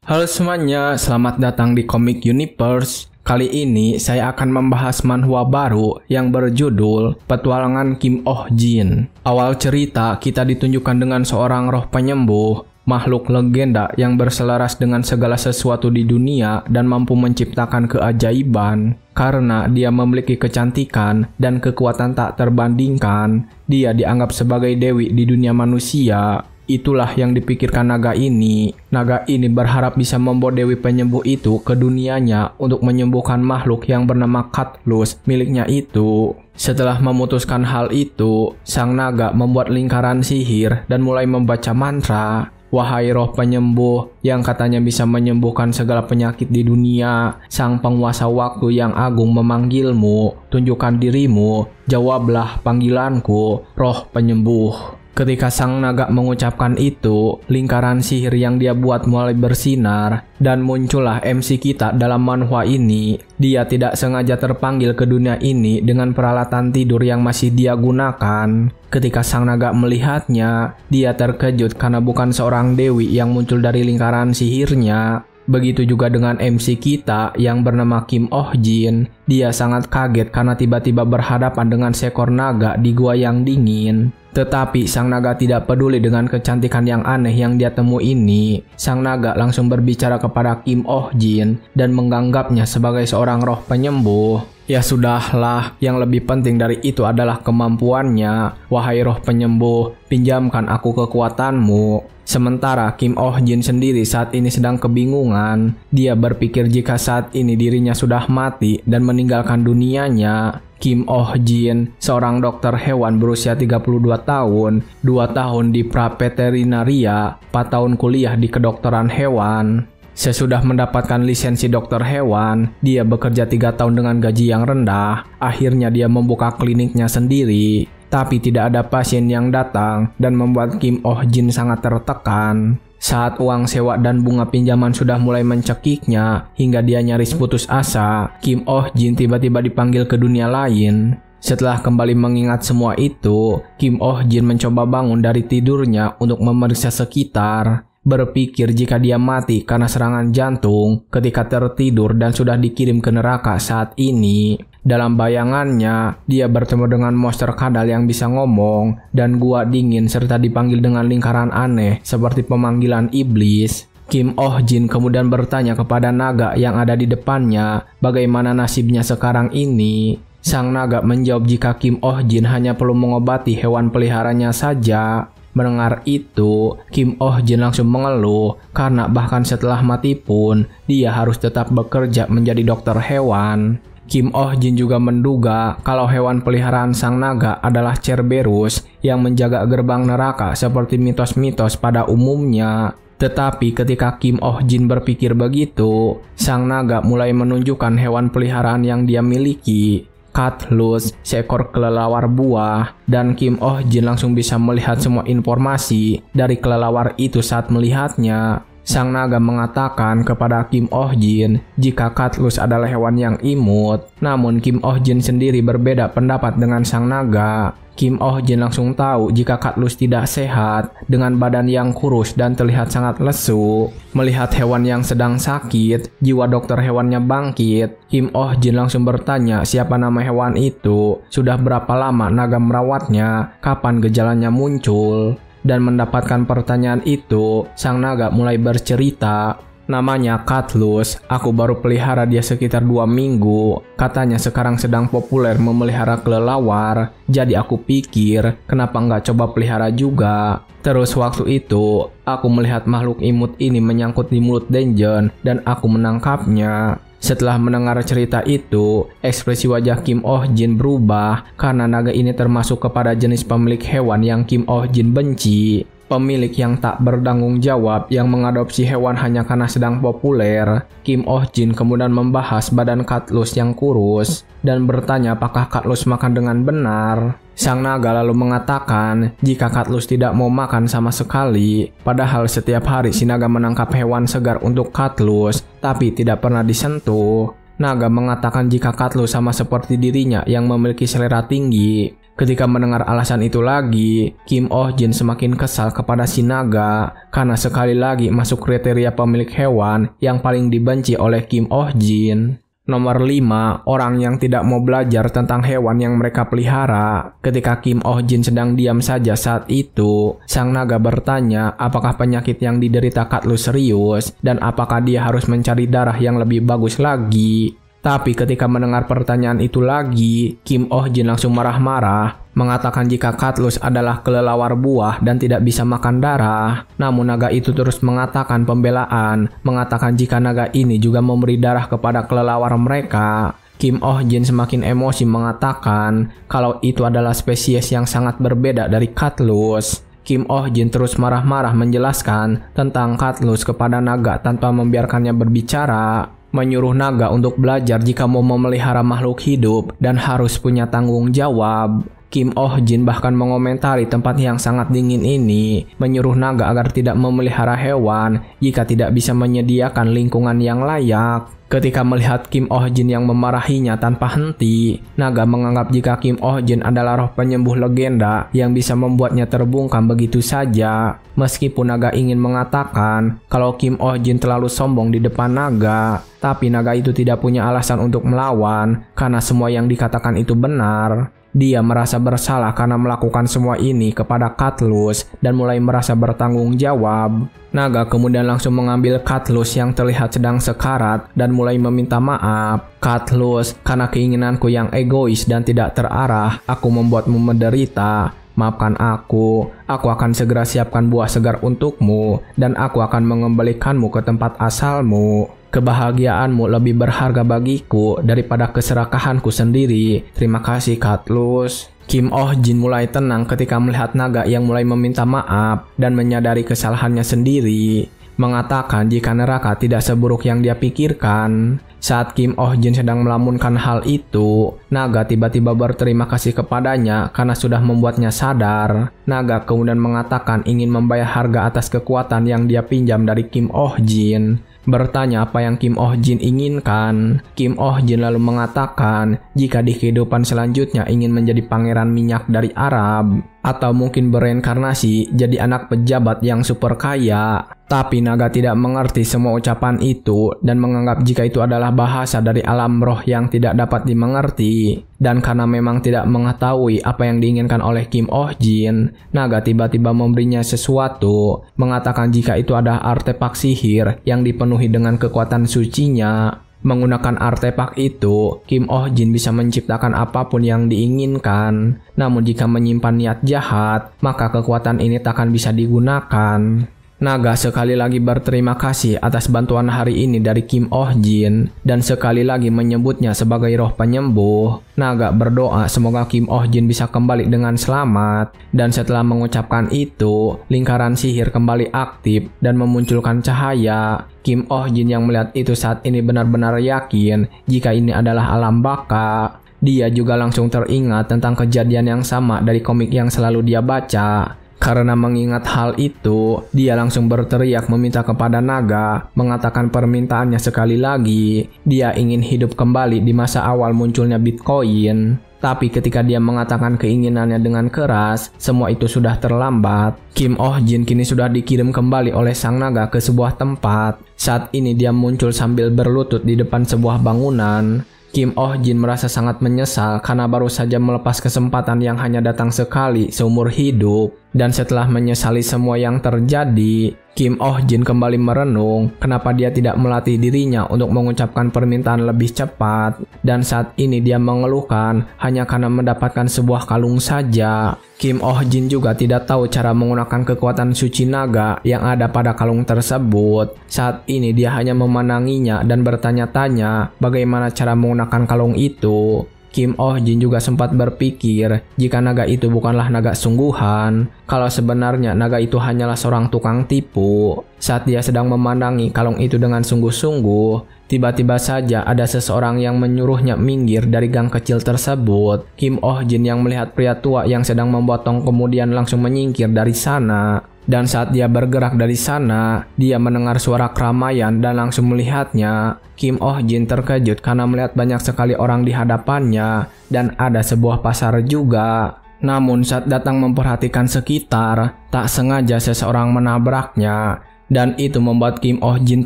Halo semuanya, selamat datang di Comic Universe. Kali ini saya akan membahas manhwa baru yang berjudul Petualangan Kim Oh Jin. Awal cerita kita ditunjukkan dengan seorang roh penyembuh, makhluk legenda yang berselaras dengan segala sesuatu di dunia dan mampu menciptakan keajaiban. Karena dia memiliki kecantikan dan kekuatan tak terbandingkan, dia dianggap sebagai dewi di dunia manusia. Itulah yang dipikirkan naga ini. Naga ini berharap bisa membawa dewi penyembuh itu ke dunianya untuk menyembuhkan makhluk yang bernama Katlus miliknya itu. Setelah memutuskan hal itu, sang naga membuat lingkaran sihir dan mulai membaca mantra. Wahai roh penyembuh yang katanya bisa menyembuhkan segala penyakit di dunia, sang penguasa waktu yang agung memanggilmu. Tunjukkan dirimu, jawablah panggilanku, roh penyembuh. Ketika sang naga mengucapkan itu, lingkaran sihir yang dia buat mulai bersinar, dan muncullah MC kita dalam manhwa ini. Dia tidak sengaja terpanggil ke dunia ini dengan peralatan tidur yang masih dia gunakan. Ketika sang naga melihatnya, dia terkejut karena bukan seorang dewi yang muncul dari lingkaran sihirnya. Begitu juga dengan MC kita yang bernama Kim Oh Jin. Dia sangat kaget karena tiba-tiba berhadapan dengan seekor naga di gua yang dingin. Tetapi sang naga tidak peduli dengan kecantikan yang aneh yang dia temui ini. Sang naga langsung berbicara kepada Kim Oh Jin dan menganggapnya sebagai seorang roh penyembuh. Ya sudahlah, yang lebih penting dari itu adalah kemampuannya. Wahai roh penyembuh, pinjamkan aku kekuatanmu. Sementara Kim Oh Jin sendiri saat ini sedang kebingungan. Dia berpikir jika saat ini dirinya sudah mati dan meninggalkan dunianya. Kim Oh Jin, seorang dokter hewan berusia 32 tahun, 2 tahun di praveterinaria, 4 tahun kuliah di kedokteran hewan. Sesudah mendapatkan lisensi dokter hewan, dia bekerja 3 tahun dengan gaji yang rendah. Akhirnya dia membuka kliniknya sendiri. Tapi tidak ada pasien yang datang dan membuat Kim Oh Jin sangat tertekan. Saat uang sewa dan bunga pinjaman sudah mulai mencekiknya hingga dia nyaris putus asa, Kim Oh Jin tiba-tiba dipanggil ke dunia lain. Setelah kembali mengingat semua itu, Kim Oh Jin mencoba bangun dari tidurnya untuk memeriksa sekitar. Berpikir jika dia mati karena serangan jantung ketika tertidur dan sudah dikirim ke neraka saat ini. Dalam bayangannya, dia bertemu dengan monster kadal yang bisa ngomong dan gua dingin serta dipanggil dengan lingkaran aneh seperti pemanggilan iblis. Kim Oh Jin kemudian bertanya kepada naga yang ada di depannya bagaimana nasibnya sekarang ini. Sang naga menjawab jika Kim Oh Jin hanya perlu mengobati hewan peliharanya saja. Mendengar itu, Kim Oh Jin langsung mengeluh karena bahkan setelah mati pun dia harus tetap bekerja menjadi dokter hewan. Kim Oh Jin juga menduga kalau hewan peliharaan sang naga adalah Cerberus yang menjaga gerbang neraka seperti mitos-mitos pada umumnya. Tetapi ketika Kim Oh Jin berpikir begitu, sang naga mulai menunjukkan hewan peliharaan yang dia miliki. Katlus, seekor kelelawar buah, dan Kim Oh Jin langsung bisa melihat semua informasi dari kelelawar itu saat melihatnya. Sang naga mengatakan kepada Kim Oh Jin jika Katlus adalah hewan yang imut. Namun Kim Oh Jin sendiri berbeda pendapat dengan sang naga. Kim Oh Jin langsung tahu jika Katlus tidak sehat dengan badan yang kurus dan terlihat sangat lesu. Melihat hewan yang sedang sakit, jiwa dokter hewannya bangkit. Kim Oh Jin langsung bertanya siapa nama hewan itu, sudah berapa lama naga merawatnya, kapan gejalanya muncul. Dan mendapatkan pertanyaan itu, sang naga mulai bercerita. Namanya Katlus, aku baru pelihara dia sekitar 2 minggu. Katanya sekarang sedang populer memelihara kelelawar. Jadi aku pikir, kenapa nggak coba pelihara juga? Terus waktu itu, aku melihat makhluk imut ini menyangkut di mulut dungeon dan aku menangkapnya. Setelah mendengar cerita itu, ekspresi wajah Kim Oh Jin berubah karena naga ini termasuk kepada jenis pemilik hewan yang Kim Oh Jin benci. Pemilik yang tak bertanggung jawab yang mengadopsi hewan hanya karena sedang populer. Kim Oh Jin kemudian membahas badan Katlus yang kurus dan bertanya apakah Katlus makan dengan benar. Sang naga lalu mengatakan jika Katlus tidak mau makan sama sekali. Padahal setiap hari si naga menangkap hewan segar untuk Katlus, tapi tidak pernah disentuh. Naga mengatakan jika Katlus sama seperti dirinya yang memiliki selera tinggi. Ketika mendengar alasan itu lagi, Kim Oh Jin semakin kesal kepada si naga karena sekali lagi masuk kriteria pemilik hewan yang paling dibenci oleh Kim Oh Jin. Nomor 5, orang yang tidak mau belajar tentang hewan yang mereka pelihara. Ketika Kim Oh Jin sedang diam saja saat itu, sang naga bertanya apakah penyakit yang diderita Katlus serius dan apakah dia harus mencari darah yang lebih bagus lagi. Tapi ketika mendengar pertanyaan itu lagi, Kim Oh Jin langsung marah-marah, mengatakan jika Katlus adalah kelelawar buah dan tidak bisa makan darah. Namun naga itu terus mengatakan pembelaan, mengatakan jika naga ini juga memberi darah kepada kelelawar mereka. Kim Oh Jin semakin emosi mengatakan kalau itu adalah spesies yang sangat berbeda dari Katlus. Kim Oh Jin terus marah-marah menjelaskan tentang Katlus kepada naga tanpa membiarkannya berbicara, menyuruh naga untuk belajar jika mau memelihara makhluk hidup dan harus punya tanggung jawab. Kim Oh Jin bahkan mengomentari tempat yang sangat dingin ini, menyuruh naga agar tidak memelihara hewan jika tidak bisa menyediakan lingkungan yang layak. Ketika melihat Kim Oh Jin yang memarahinya tanpa henti, naga menganggap jika Kim Oh Jin adalah roh penyembuh legenda yang bisa membuatnya terbungkam begitu saja. Meskipun naga ingin mengatakan kalau Kim Oh Jin terlalu sombong di depan naga, tapi naga itu tidak punya alasan untuk melawan karena semua yang dikatakan itu benar. Dia merasa bersalah karena melakukan semua ini kepada Katlus dan mulai merasa bertanggung jawab. Naga kemudian langsung mengambil Katlus yang terlihat sedang sekarat dan mulai meminta maaf. Katlus, karena keinginanku yang egois dan tidak terarah, aku membuatmu menderita. Maafkan aku akan segera siapkan buah segar untukmu dan aku akan mengembalikanmu ke tempat asalmu. Kebahagiaanmu lebih berharga bagiku daripada keserakahanku sendiri. Terima kasih Katlus. Kim Oh Jin mulai tenang ketika melihat naga yang mulai meminta maaf dan menyadari kesalahannya sendiri, mengatakan jika neraka tidak seburuk yang dia pikirkan. Saat Kim Oh Jin sedang melamunkan hal itu, naga tiba-tiba berterima kasih kepadanya karena sudah membuatnya sadar. Naga kemudian mengatakan ingin membayar harga atas kekuatan yang dia pinjam dari Kim Oh Jin. Bertanya apa yang Kim Oh Jin inginkan. Kim Oh Jin lalu mengatakan jika di kehidupan selanjutnya ingin menjadi pangeran minyak dari Arab, atau mungkin bereinkarnasi jadi anak pejabat yang super kaya. Tapi naga tidak mengerti semua ucapan itu dan menganggap jika itu adalah bahasa dari alam roh yang tidak dapat dimengerti. Dan karena memang tidak mengetahui apa yang diinginkan oleh Kim Oh Jin, naga tiba-tiba memberinya sesuatu, mengatakan jika itu adalah artefak sihir yang dipenuhi dengan kekuatan sucinya. Menggunakan artefak itu, Kim Oh Jin bisa menciptakan apapun yang diinginkan. Namun jika menyimpan niat jahat, maka kekuatan ini takkan bisa digunakan. Naga sekali lagi berterima kasih atas bantuan hari ini dari Kim Oh Jin dan sekali lagi menyebutnya sebagai roh penyembuh. Naga berdoa semoga Kim Oh Jin bisa kembali dengan selamat, dan setelah mengucapkan itu, lingkaran sihir kembali aktif dan memunculkan cahaya. Kim Oh Jin yang melihat itu saat ini benar-benar yakin jika ini adalah alam baka. Dia juga langsung teringat tentang kejadian yang sama dari komik yang selalu dia baca. Karena mengingat hal itu, dia langsung berteriak meminta kepada naga, mengatakan permintaannya sekali lagi. Dia ingin hidup kembali di masa awal munculnya Bitcoin. Tapi ketika dia mengatakan keinginannya dengan keras, semua itu sudah terlambat. Kim Oh Jin kini sudah dikirim kembali oleh sang naga ke sebuah tempat. Saat ini dia muncul sambil berlutut di depan sebuah bangunan. Kim Oh Jin merasa sangat menyesal karena baru saja melepas kesempatan yang hanya datang sekali seumur hidup. Dan setelah menyesali semua yang terjadi, Kim Oh Jin kembali merenung kenapa dia tidak melatih dirinya untuk mengucapkan permintaan lebih cepat. Dan saat ini dia mengeluhkan hanya karena mendapatkan sebuah kalung saja. Kim Oh Jin juga tidak tahu cara menggunakan kekuatan suci naga yang ada pada kalung tersebut. Saat ini dia hanya memandanginya dan bertanya-tanya bagaimana cara menggunakan kalung itu. Kim Oh Jin juga sempat berpikir jika naga itu bukanlah naga sungguhan, kalau sebenarnya naga itu hanyalah seorang tukang tipu. Saat dia sedang memandangi kalung itu dengan sungguh-sungguh, tiba-tiba saja ada seseorang yang menyuruhnya minggir dari gang kecil tersebut. Kim Oh Jin yang melihat pria tua yang sedang memotong kemudian langsung menyingkir dari sana. Dan saat dia bergerak dari sana, dia mendengar suara keramaian dan langsung melihatnya. Kim Oh Jin terkejut karena melihat banyak sekali orang di hadapannya dan ada sebuah pasar juga. Namun saat datang memperhatikan sekitar, tak sengaja seseorang menabraknya. Dan itu membuat Kim Oh Jin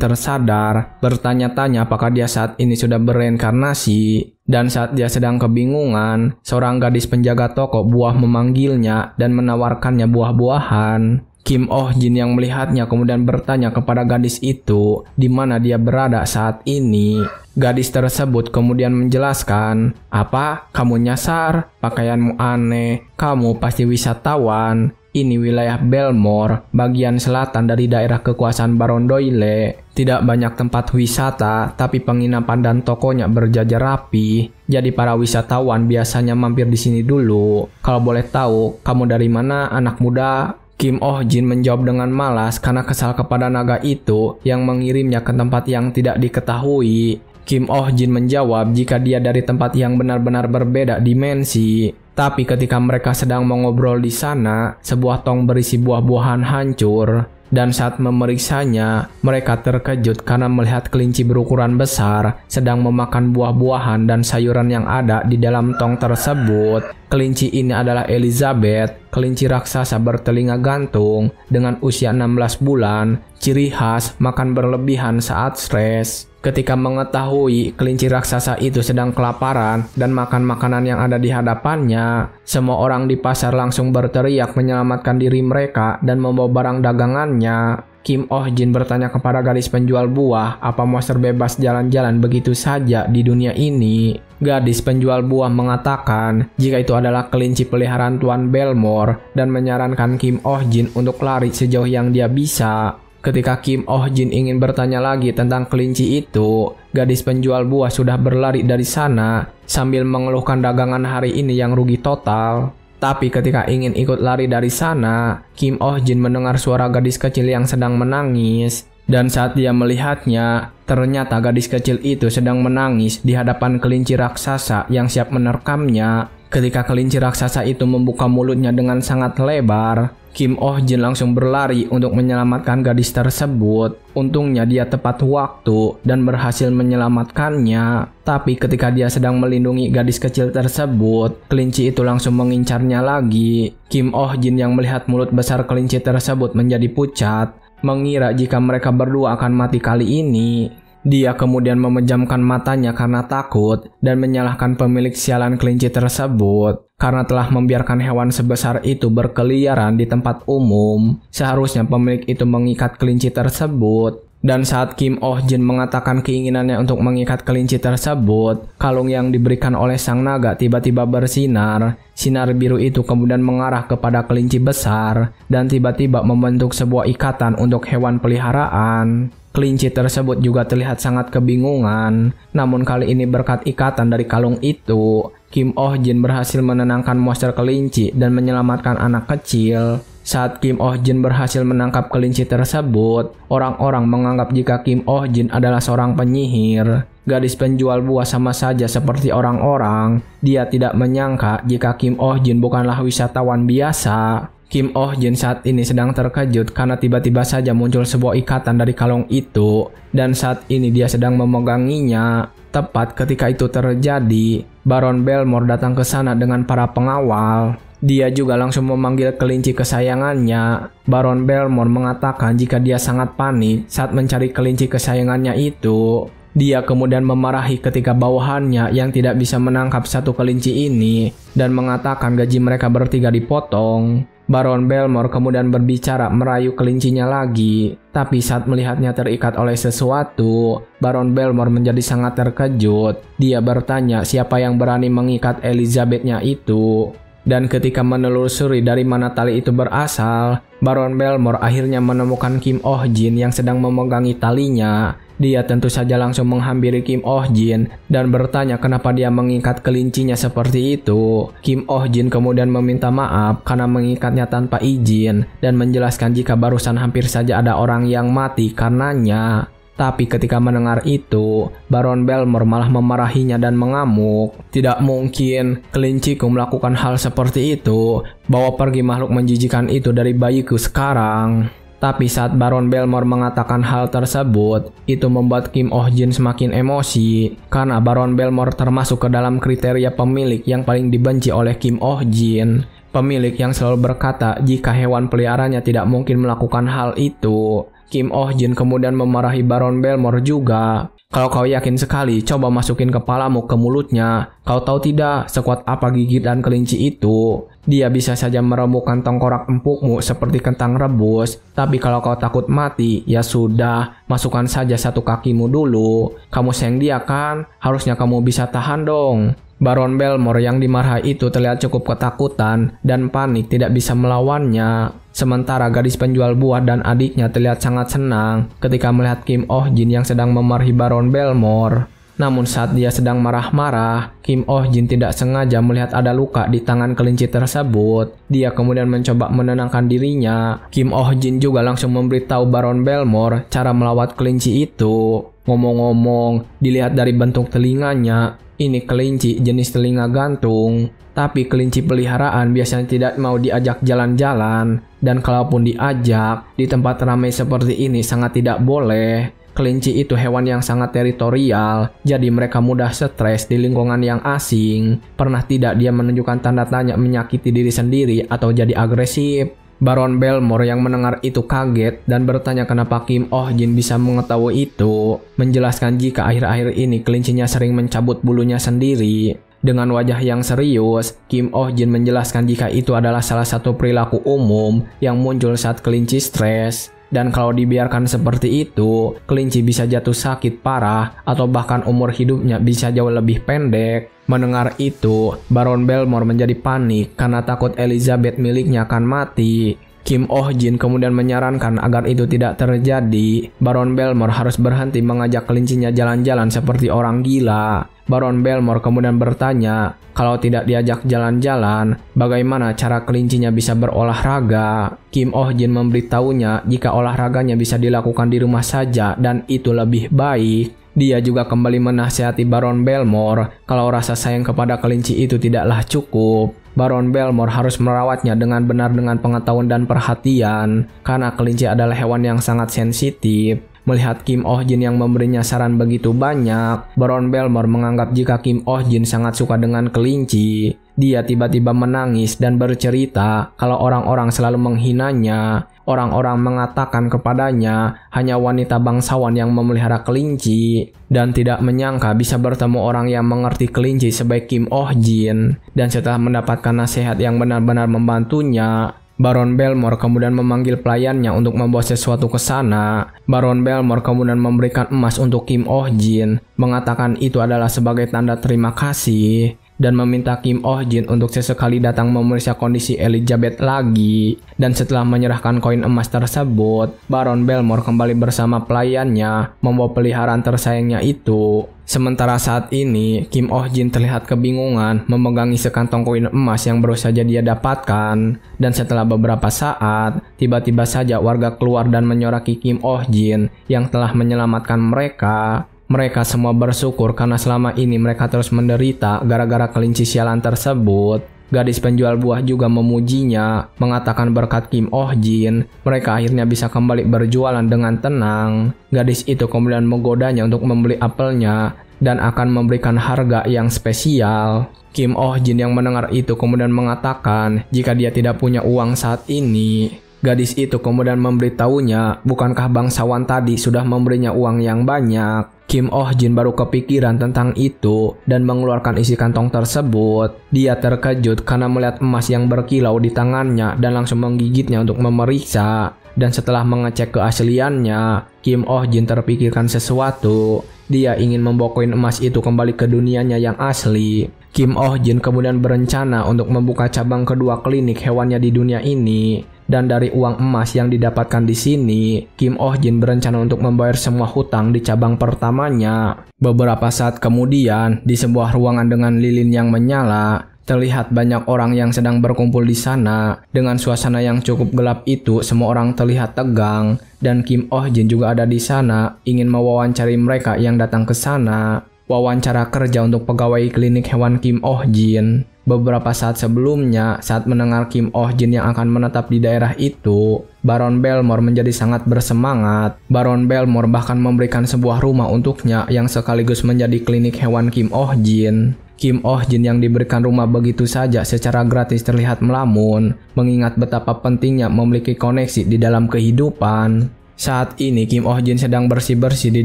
tersadar, bertanya-tanya apakah dia saat ini sudah bereinkarnasi. Dan saat dia sedang kebingungan, seorang gadis penjaga toko buah memanggilnya dan menawarkannya buah-buahan. Kim Oh Jin yang melihatnya kemudian bertanya kepada gadis itu di mana dia berada saat ini. Gadis tersebut kemudian menjelaskan, "Apa? Kamu nyasar? Pakaianmu aneh. Kamu pasti wisatawan. Ini wilayah Belmore, bagian selatan dari daerah kekuasaan Baron Doyle. Tidak banyak tempat wisata, tapi penginapan dan tokonya berjajar rapi. Jadi para wisatawan biasanya mampir di sini dulu. Kalau boleh tahu, kamu dari mana, anak muda?" Kim Oh Jin menjawab dengan malas karena kesal kepada naga itu yang mengirimnya ke tempat yang tidak diketahui. Kim Oh Jin menjawab jika dia dari tempat yang benar-benar berbeda dimensi. Tapi ketika mereka sedang mengobrol di sana, sebuah tong berisi buah-buahan hancur. Dan saat memeriksanya, mereka terkejut karena melihat kelinci berukuran besar sedang memakan buah-buahan dan sayuran yang ada di dalam tong tersebut. Kelinci ini adalah Elizabeth, kelinci raksasa bertelinga gantung dengan usia 16 bulan, ciri khas makan berlebihan saat stres. Ketika mengetahui kelinci raksasa itu sedang kelaparan dan makan makanan yang ada di hadapannya, semua orang di pasar langsung berteriak menyelamatkan diri mereka dan membawa barang dagangannya. Kim Oh Jin bertanya kepada gadis penjual buah, apa monster bebas jalan-jalan begitu saja di dunia ini? Gadis penjual buah mengatakan jika itu adalah kelinci peliharaan Tuan Belmore dan menyarankan Kim Oh Jin untuk lari sejauh yang dia bisa. Ketika Kim Oh Jin ingin bertanya lagi tentang kelinci itu, gadis penjual buah sudah berlari dari sana sambil mengeluhkan dagangan hari ini yang rugi total. Tapi ketika ingin ikut lari dari sana, Kim Oh Jin mendengar suara gadis kecil yang sedang menangis. Dan saat dia melihatnya, ternyata gadis kecil itu sedang menangis di hadapan kelinci raksasa yang siap menerkamnya. Ketika kelinci raksasa itu membuka mulutnya dengan sangat lebar, Kim Oh Jin langsung berlari untuk menyelamatkan gadis tersebut. Untungnya dia tepat waktu dan berhasil menyelamatkannya. Tapi ketika dia sedang melindungi gadis kecil tersebut, kelinci itu langsung mengincarnya lagi. Kim Oh Jin yang melihat mulut besar kelinci tersebut menjadi pucat, mengira jika mereka berdua akan mati kali ini. Dia kemudian memejamkan matanya karena takut dan menyalahkan pemilik sialan kelinci tersebut karena telah membiarkan hewan sebesar itu berkeliaran di tempat umum. Seharusnya pemilik itu mengikat kelinci tersebut. Dan saat Kim Oh Jin mengatakan keinginannya untuk mengikat kelinci tersebut, kalung yang diberikan oleh sang naga tiba-tiba bersinar. Sinar biru itu kemudian mengarah kepada kelinci besar dan tiba-tiba membentuk sebuah ikatan untuk hewan peliharaan. Kelinci tersebut juga terlihat sangat kebingungan, namun kali ini berkat ikatan dari kalung itu, Kim Oh Jin berhasil menenangkan monster kelinci dan menyelamatkan anak kecil. Saat Kim Oh Jin berhasil menangkap kelinci tersebut, orang-orang menganggap jika Kim Oh Jin adalah seorang penyihir. Gadis penjual buah sama saja seperti orang-orang, dia tidak menyangka jika Kim Oh Jin bukanlah wisatawan biasa. Kim Oh Jin saat ini sedang terkejut karena tiba-tiba saja muncul sebuah ikatan dari kalung itu, dan saat ini dia sedang memeganginya. Tepat ketika itu terjadi, Baron Belmore datang ke sana dengan para pengawal. Dia juga langsung memanggil kelinci kesayangannya. Baron Belmore mengatakan jika dia sangat panik saat mencari kelinci kesayangannya itu. Dia kemudian memarahi ketika bawahannya yang tidak bisa menangkap satu kelinci ini dan mengatakan gaji mereka bertiga dipotong. Baron Belmore kemudian berbicara merayu kelincinya lagi, tapi saat melihatnya terikat oleh sesuatu, Baron Belmore menjadi sangat terkejut. Dia bertanya siapa yang berani mengikat Elizabeth-nya itu. Dan ketika menelusuri dari mana tali itu berasal, Baron Belmore akhirnya menemukan Kim Oh Jin yang sedang memegangi talinya. Dia tentu saja langsung menghampiri Kim Oh Jin dan bertanya kenapa dia mengikat kelincinya seperti itu. Kim Oh Jin kemudian meminta maaf karena mengikatnya tanpa izin dan menjelaskan jika barusan hampir saja ada orang yang mati karenanya. Tapi ketika mendengar itu, Baron Belmore malah memarahinya dan mengamuk. Tidak mungkin kelinciku melakukan hal seperti itu. Bawa pergi makhluk menjijikan itu dari bayiku sekarang. Tapi saat Baron Belmore mengatakan hal tersebut, itu membuat Kim Oh Jin semakin emosi. Karena Baron Belmore termasuk ke dalam kriteria pemilik yang paling dibenci oleh Kim Oh Jin. Pemilik yang selalu berkata jika hewan peliharaannya tidak mungkin melakukan hal itu. Kim Oh Jin kemudian memarahi Baron Belmore juga. Kalau kau yakin sekali, coba masukin kepalamu ke mulutnya. Kau tahu tidak sekuat apa gigitan kelinci itu? Dia bisa saja meremukkan tengkorak empukmu seperti kentang rebus. Tapi kalau kau takut mati, ya sudah, masukkan saja satu kakimu dulu. Kamu sayang dia kan? Harusnya kamu bisa tahan dong. Baron Belmore yang dimarahi itu terlihat cukup ketakutan dan panik tidak bisa melawannya. Sementara gadis penjual buah dan adiknya terlihat sangat senang ketika melihat Kim Oh Jin yang sedang memarahi Baron Belmore. Namun saat dia sedang marah-marah, Kim Oh Jin tidak sengaja melihat ada luka di tangan kelinci tersebut. Dia kemudian mencoba menenangkan dirinya. Kim Oh Jin juga langsung memberitahu Baron Belmore cara melawat kelinci itu. Ngomong-ngomong, dilihat dari bentuk telinganya, ini kelinci jenis telinga gantung. Tapi kelinci peliharaan biasanya tidak mau diajak jalan-jalan. Dan kalaupun diajak, di tempat ramai seperti ini sangat tidak boleh. Kelinci itu hewan yang sangat teritorial, jadi mereka mudah stres di lingkungan yang asing. Pernah tidak dia menunjukkan tanda tanya menyakiti diri sendiri atau jadi agresif? Baron Belmore yang mendengar itu kaget dan bertanya kenapa Kim Oh Jin bisa mengetahui itu. Menjelaskan jika akhir-akhir ini kelincinya sering mencabut bulunya sendiri. Dengan wajah yang serius, Kim Oh Jin menjelaskan jika itu adalah salah satu perilaku umum yang muncul saat kelinci stres. Dan kalau dibiarkan seperti itu, kelinci bisa jatuh sakit parah atau bahkan umur hidupnya bisa jauh lebih pendek. Mendengar itu, Baron Belmore menjadi panik karena takut Elizabeth miliknya akan mati. Kim Oh Jin kemudian menyarankan agar itu tidak terjadi. Baron Belmore harus berhenti mengajak kelincinya jalan-jalan seperti orang gila. Baron Belmore kemudian bertanya, kalau tidak diajak jalan-jalan, bagaimana cara kelincinya bisa berolahraga? Kim Oh Jin memberitahunya jika olahraganya bisa dilakukan di rumah saja dan itu lebih baik. Dia juga kembali menasihati Baron Belmore kalau rasa sayang kepada kelinci itu tidaklah cukup. Baron Belmore harus merawatnya dengan benar dengan pengetahuan dan perhatian, karena kelinci adalah hewan yang sangat sensitif. Melihat Kim Oh Jin yang memberinya saran begitu banyak, Baron Belmore menganggap jika Kim Oh Jin sangat suka dengan kelinci. Dia tiba-tiba menangis dan bercerita kalau orang-orang selalu menghinanya. Orang-orang mengatakan kepadanya hanya wanita bangsawan yang memelihara kelinci dan tidak menyangka bisa bertemu orang yang mengerti kelinci sebaik Kim Oh Jin. Dan setelah mendapatkan nasihat yang benar-benar membantunya, Baron Belmore kemudian memanggil pelayannya untuk membawa sesuatu ke sana. Baron Belmore kemudian memberikan emas untuk Kim Oh Jin, mengatakan itu adalah sebagai tanda terima kasih, dan meminta Kim Oh Jin untuk sesekali datang memeriksa kondisi Elizabeth lagi. Dan setelah menyerahkan koin emas tersebut, Baron Belmore kembali bersama pelayannya membawa peliharaan tersayangnya itu. Sementara saat ini, Kim Oh Jin terlihat kebingungan memegangi sekantong koin emas yang baru saja dia dapatkan. Dan setelah beberapa saat, tiba-tiba saja warga keluar dan menyoraki Kim Oh Jin yang telah menyelamatkan mereka. Mereka semua bersyukur karena selama ini mereka terus menderita gara-gara kelinci sialan tersebut. Gadis penjual buah juga memujinya, mengatakan berkat Kim Oh Jin, mereka akhirnya bisa kembali berjualan dengan tenang. Gadis itu kemudian menggodanya untuk membeli apelnya dan akan memberikan harga yang spesial. Kim Oh Jin yang mendengar itu kemudian mengatakan jika dia tidak punya uang saat ini. Gadis itu kemudian memberitahunya, bukankah bangsawan tadi sudah memberinya uang yang banyak? Kim Oh Jin baru kepikiran tentang itu dan mengeluarkan isi kantong tersebut. Dia terkejut karena melihat emas yang berkilau di tangannya dan langsung menggigitnya untuk memeriksa. Dan setelah mengecek keasliannya, Kim Oh Jin terpikirkan sesuatu. Dia ingin membawa koin emas itu kembali ke dunianya yang asli. Kim Oh Jin kemudian berencana untuk membuka cabang kedua klinik hewannya di dunia ini. Dan dari uang emas yang didapatkan di sini, Kim Oh Jin berencana untuk membayar semua hutang di cabang pertamanya. Beberapa saat kemudian, di sebuah ruangan dengan lilin yang menyala, terlihat banyak orang yang sedang berkumpul di sana. Dengan suasana yang cukup gelap itu, semua orang terlihat tegang. Dan Kim Oh Jin juga ada di sana, ingin mewawancari mereka yang datang ke sana. Wawancara kerja untuk pegawai klinik hewan Kim Oh Jin. Beberapa saat sebelumnya, saat mendengar Kim Oh Jin yang akan menetap di daerah itu, Baron Belmore menjadi sangat bersemangat. Baron Belmore bahkan memberikan sebuah rumah untuknya yang sekaligus menjadi klinik hewan Kim Oh Jin. Kim Oh Jin yang diberikan rumah begitu saja secara gratis terlihat melamun, mengingat betapa pentingnya memiliki koneksi di dalam kehidupan. Saat ini Kim Oh Jin sedang bersih-bersih di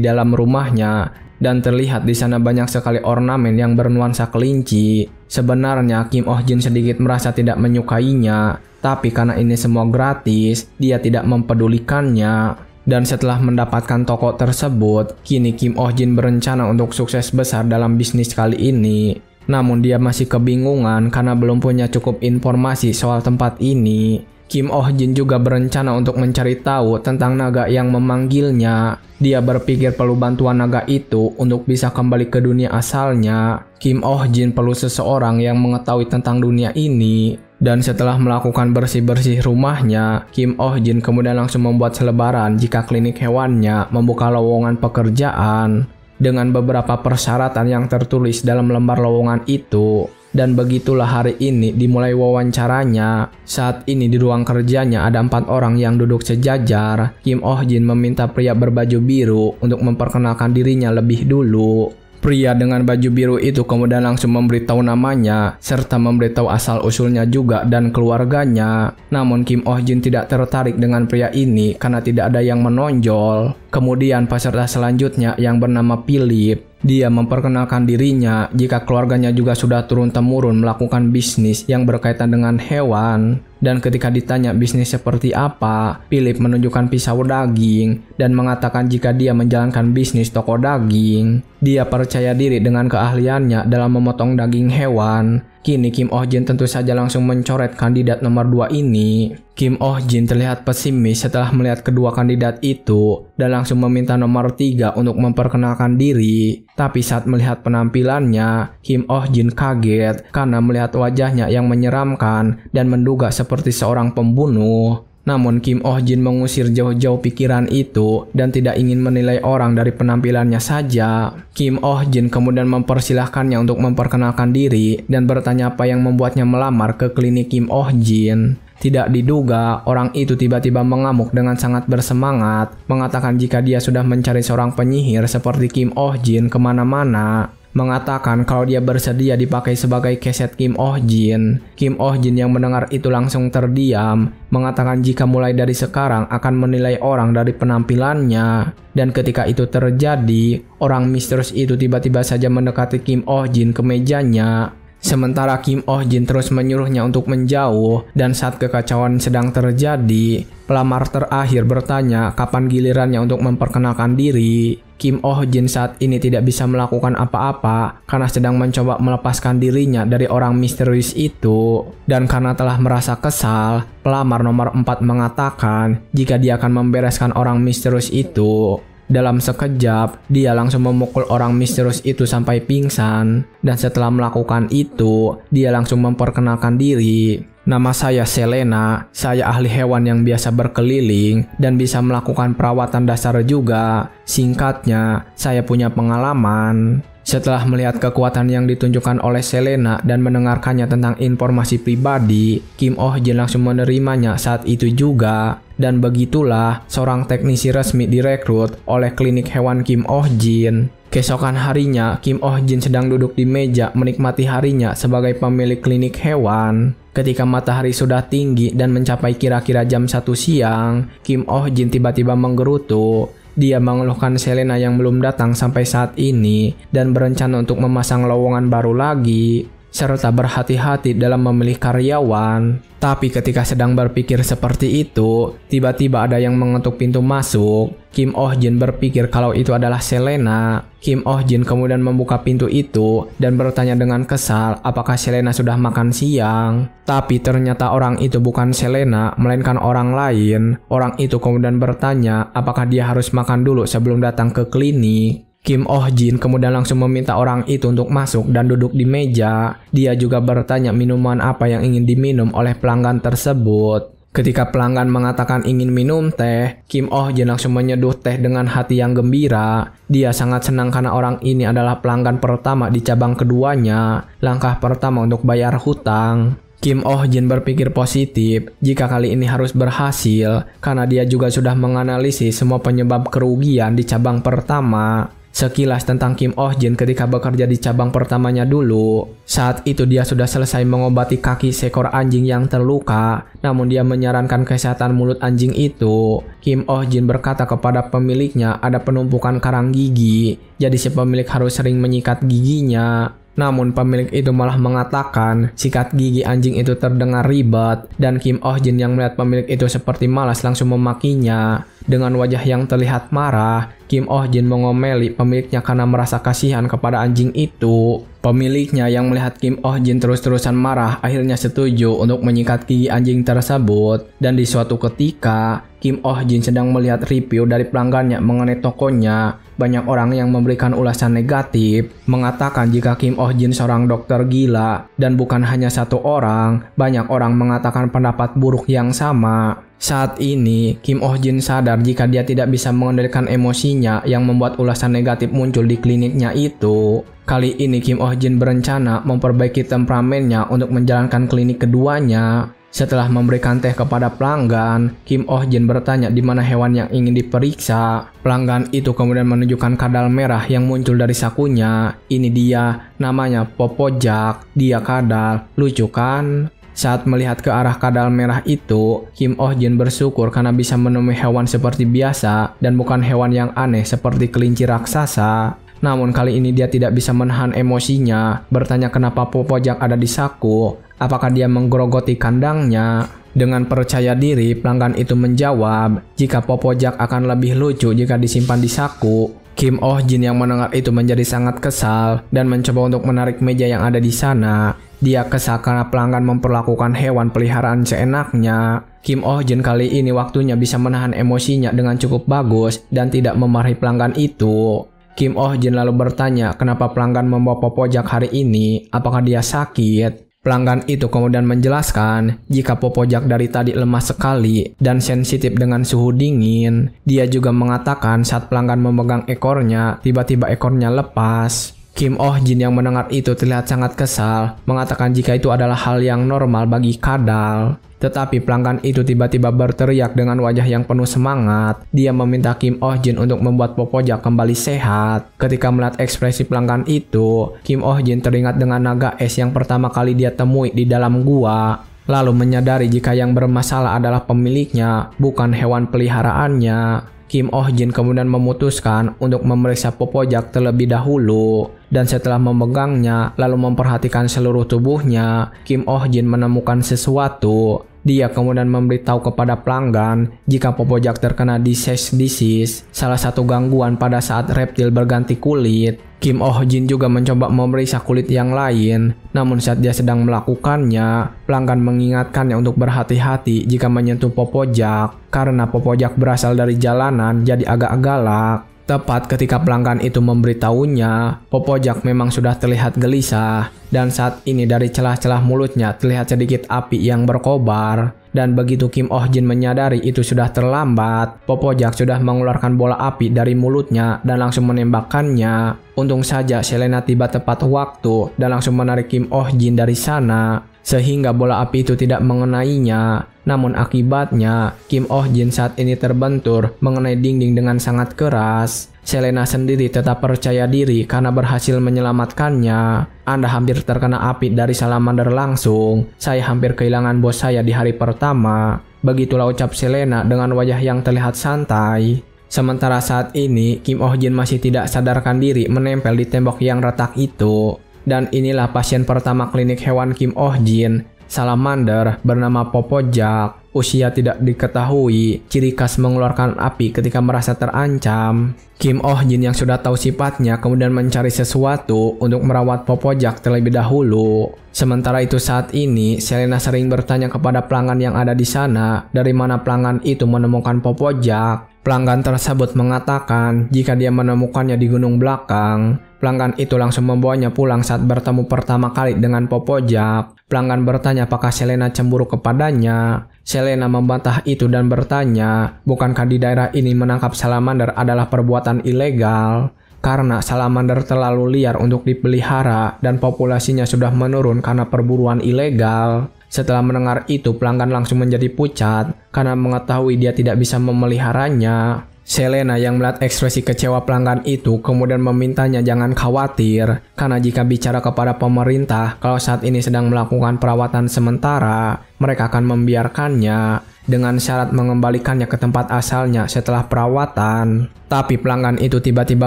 dalam rumahnya, dan terlihat di sana banyak sekali ornamen yang bernuansa kelinci. Sebenarnya Kim Oh Jin sedikit merasa tidak menyukainya, tapi karena ini semua gratis, dia tidak mempedulikannya. Dan setelah mendapatkan toko tersebut, kini Kim Oh Jin berencana untuk sukses besar dalam bisnis kali ini. Namun dia masih kebingungan karena belum punya cukup informasi soal tempat ini. Kim Oh Jin juga berencana untuk mencari tahu tentang naga yang memanggilnya. Dia berpikir perlu bantuan naga itu untuk bisa kembali ke dunia asalnya. Kim Oh Jin perlu seseorang yang mengetahui tentang dunia ini. Dan setelah melakukan bersih-bersih rumahnya, Kim Oh Jin kemudian langsung membuat selebaran jika klinik hewannya membuka lowongan pekerjaan dengan beberapa persyaratan yang tertulis dalam lembar lowongan itu. Dan begitulah hari ini dimulai wawancaranya. Saat ini di ruang kerjanya ada 4 orang yang duduk sejajar. Kim Oh Jin meminta pria berbaju biru untuk memperkenalkan dirinya lebih dulu. Pria dengan baju biru itu kemudian langsung memberitahu namanya, serta memberitahu asal-usulnya juga dan keluarganya. Namun Kim Oh Jin tidak tertarik dengan pria ini karena tidak ada yang menonjol. Kemudian peserta selanjutnya yang bernama Philip. Dia memperkenalkan dirinya jika keluarganya juga sudah turun-temurun melakukan bisnis yang berkaitan dengan hewan. Dan ketika ditanya bisnis seperti apa, Philip menunjukkan pisau daging dan mengatakan jika dia menjalankan bisnis toko daging. Dia percaya diri dengan keahliannya dalam memotong daging hewan. Kini Kim Oh Jin tentu saja langsung mencoret kandidat nomor 2 ini. Kim Oh Jin terlihat pesimis setelah melihat kedua kandidat itu dan langsung meminta nomor 3 untuk memperkenalkan diri. Tapi saat melihat penampilannya, Kim Oh Jin kaget karena melihat wajahnya yang menyeramkan dan menduga seperti seorang pembunuh. Namun Kim Oh Jin mengusir jauh-jauh pikiran itu dan tidak ingin menilai orang dari penampilannya saja. Kim Oh Jin kemudian mempersilahkannya untuk memperkenalkan diri dan bertanya apa yang membuatnya melamar ke klinik Kim Oh Jin. Tidak diduga, orang itu tiba-tiba mengamuk dengan sangat bersemangat, mengatakan jika dia sudah mencari seorang penyihir seperti Kim Oh Jin kemana-mana. Mengatakan kalau dia bersedia dipakai sebagai keset Kim Oh Jin. Kim Oh Jin yang mendengar itu langsung terdiam, mengatakan jika mulai dari sekarang akan menilai orang dari penampilannya. Dan ketika itu terjadi, orang misterius itu tiba-tiba saja mendekati Kim Oh Jin ke mejanya. Sementara Kim Oh Jin terus menyuruhnya untuk menjauh, dan saat kekacauan sedang terjadi, pelamar terakhir bertanya kapan gilirannya untuk memperkenalkan diri. Kim Oh Jin saat ini tidak bisa melakukan apa-apa karena sedang mencoba melepaskan dirinya dari orang misterius itu. Dan karena telah merasa kesal, pelamar nomor 4 mengatakan jika dia akan membereskan orang misterius itu. Dalam sekejap, dia langsung memukul orang misterius itu sampai pingsan. Dan setelah melakukan itu, dia langsung memperkenalkan diri. Nama saya Selena, saya ahli hewan yang biasa berkeliling dan bisa melakukan perawatan dasar juga. Singkatnya, saya punya pengalaman. Setelah melihat kekuatan yang ditunjukkan oleh Selena dan mendengarkannya tentang informasi pribadi, Kim Oh Jin langsung menerimanya saat itu juga. Dan begitulah seorang teknisi resmi direkrut oleh klinik hewan Kim Oh Jin. Keesokan harinya, Kim Oh Jin sedang duduk di meja menikmati harinya sebagai pemilik klinik hewan. Ketika matahari sudah tinggi dan mencapai kira-kira jam 1 siang, Kim Oh Jin tiba-tiba menggerutu. Dia mengeluhkan Selena yang belum datang sampai saat ini dan berencana untuk memasang lowongan baru lagi, serta berhati-hati dalam memilih karyawan. Tapi ketika sedang berpikir seperti itu, tiba-tiba ada yang mengetuk pintu masuk. Kim Oh Jin berpikir kalau itu adalah Selena. Kim Oh Jin kemudian membuka pintu itu dan bertanya dengan kesal apakah Selena sudah makan siang. Tapi ternyata orang itu bukan Selena, melainkan orang lain. Orang itu kemudian bertanya apakah dia harus makan dulu sebelum datang ke klinik. Kim Oh Jin kemudian langsung meminta orang itu untuk masuk dan duduk di meja. Dia juga bertanya minuman apa yang ingin diminum oleh pelanggan tersebut. Ketika pelanggan mengatakan ingin minum teh, Kim Oh Jin langsung menyeduh teh dengan hati yang gembira. Dia sangat senang karena orang ini adalah pelanggan pertama di cabang keduanya, langkah pertama untuk bayar hutang. Kim Oh Jin berpikir positif jika kali ini harus berhasil karena dia juga sudah menganalisis semua penyebab kerugian di cabang pertama. Sekilas tentang Kim Oh Jin ketika bekerja di cabang pertamanya dulu. Saat itu dia sudah selesai mengobati kaki seekor anjing yang terluka, namun dia menyarankan kesehatan mulut anjing itu. Kim Oh Jin berkata kepada pemiliknya ada penumpukan karang gigi, jadi si pemilik harus sering menyikat giginya. Namun pemilik itu malah mengatakan sikat gigi anjing itu terdengar ribet, dan Kim Oh Jin yang melihat pemilik itu seperti malas langsung memakinya. Dengan wajah yang terlihat marah, Kim Oh Jin mengomeli pemiliknya karena merasa kasihan kepada anjing itu. Pemiliknya yang melihat Kim Oh Jin terus-terusan marah akhirnya setuju untuk menyikat gigi anjing tersebut. Dan di suatu ketika, Kim Oh Jin sedang melihat review dari pelanggannya mengenai tokonya. Banyak orang yang memberikan ulasan negatif, mengatakan jika Kim Oh Jin seorang dokter gila. Dan bukan hanya satu orang, banyak orang mengatakan pendapat buruk yang sama. Saat ini, Kim Oh Jin sadar jika dia tidak bisa mengendalikan emosinya yang membuat ulasan negatif muncul di kliniknya itu. Kali ini Kim Oh Jin berencana memperbaiki temperamennya untuk menjalankan klinik keduanya. Setelah memberikan teh kepada pelanggan, Kim Oh Jin bertanya di mana hewan yang ingin diperiksa. Pelanggan itu kemudian menunjukkan kadal merah yang muncul dari sakunya. Ini dia, namanya Popojak. Dia kadal, lucu kan? Saat melihat ke arah kadal merah itu, Kim Oh Jin bersyukur karena bisa menemui hewan seperti biasa dan bukan hewan yang aneh seperti kelinci raksasa. Namun kali ini dia tidak bisa menahan emosinya, bertanya kenapa Popojak ada di saku, apakah dia menggerogoti kandangnya. Dengan percaya diri, pelanggan itu menjawab, jika Popojak akan lebih lucu jika disimpan di saku. Kim Oh Jin yang mendengar itu menjadi sangat kesal dan mencoba untuk menarik meja yang ada di sana. Dia kesal karena pelanggan memperlakukan hewan peliharaan seenaknya. Kim Oh Jin kali ini waktunya bisa menahan emosinya dengan cukup bagus dan tidak memarahi pelanggan itu. Kim Oh Jin lalu bertanya kenapa pelanggan membawa Popojak hari ini, apakah dia sakit? Pelanggan itu kemudian menjelaskan jika Popojak dari tadi lemah sekali dan sensitif dengan suhu dingin. Dia juga mengatakan saat pelanggan memegang ekornya, tiba-tiba ekornya lepas. Kim Oh Jin yang mendengar itu terlihat sangat kesal, mengatakan jika itu adalah hal yang normal bagi kadal. Tetapi pelanggan itu tiba-tiba berteriak dengan wajah yang penuh semangat. Dia meminta Kim Oh Jin untuk membuat Popojak kembali sehat. Ketika melihat ekspresi pelanggan itu, Kim Oh Jin teringat dengan naga es yang pertama kali dia temui di dalam gua. Lalu menyadari jika yang bermasalah adalah pemiliknya, bukan hewan peliharaannya. Kim Oh Jin kemudian memutuskan untuk memeriksa Popojak terlebih dahulu. Dan setelah memegangnya, lalu memperhatikan seluruh tubuhnya, Kim Oh Jin menemukan sesuatu. Dia kemudian memberitahu kepada pelanggan jika Popojak terkena disease, salah satu gangguan pada saat reptil berganti kulit. Kim Oh Jin juga mencoba memeriksa kulit yang lain, namun saat dia sedang melakukannya, pelanggan mengingatkannya untuk berhati-hati jika menyentuh Popojak, karena Popojak berasal dari jalanan jadi agak galak. Tepat ketika pelanggan itu memberitahunya, Popojak memang sudah terlihat gelisah, dan saat ini dari celah-celah mulutnya terlihat sedikit api yang berkobar. Dan begitu Kim Oh Jin menyadari itu sudah terlambat, Popojak sudah mengeluarkan bola api dari mulutnya dan langsung menembakkannya. Untung saja Selena tiba tepat waktu dan langsung menarik Kim Oh Jin dari sana, sehingga bola api itu tidak mengenainya. Namun akibatnya, Kim Oh Jin saat ini terbentur mengenai dinding dengan sangat keras. Selena sendiri tetap percaya diri karena berhasil menyelamatkannya. Anda hampir terkena api dari salamander langsung. Saya hampir kehilangan bos saya di hari pertama. Begitulah ucap Selena dengan wajah yang terlihat santai. Sementara saat ini, Kim Oh Jin masih tidak sadarkan diri menempel di tembok yang retak itu. Dan inilah pasien pertama klinik hewan Kim Oh Jin, salamander bernama Popojak. Usia tidak diketahui, ciri khas mengeluarkan api ketika merasa terancam. Kim Oh Jin yang sudah tahu sifatnya kemudian mencari sesuatu untuk merawat Popojak terlebih dahulu. Sementara itu saat ini, Selena sering bertanya kepada pelanggan yang ada di sana dari mana pelanggan itu menemukan Popojak. Pelanggan tersebut mengatakan jika dia menemukannya di gunung belakang. Pelanggan itu langsung membawanya pulang saat bertemu pertama kali dengan Popojak. Pelanggan bertanya apakah Selena cemburu kepadanya. Selena membantah itu dan bertanya, bukankah di daerah ini menangkap salamander adalah perbuatan ilegal? Karena salamander terlalu liar untuk dipelihara dan populasinya sudah menurun karena perburuan ilegal. Setelah mendengar itu, pelanggan langsung menjadi pucat karena mengetahui dia tidak bisa memeliharanya. Selena yang melihat ekspresi kecewa pelanggan itu kemudian memintanya jangan khawatir, karena jika bicara kepada pemerintah kalau saat ini sedang melakukan perawatan sementara, mereka akan membiarkannya dengan syarat mengembalikannya ke tempat asalnya setelah perawatan. Tapi pelanggan itu tiba-tiba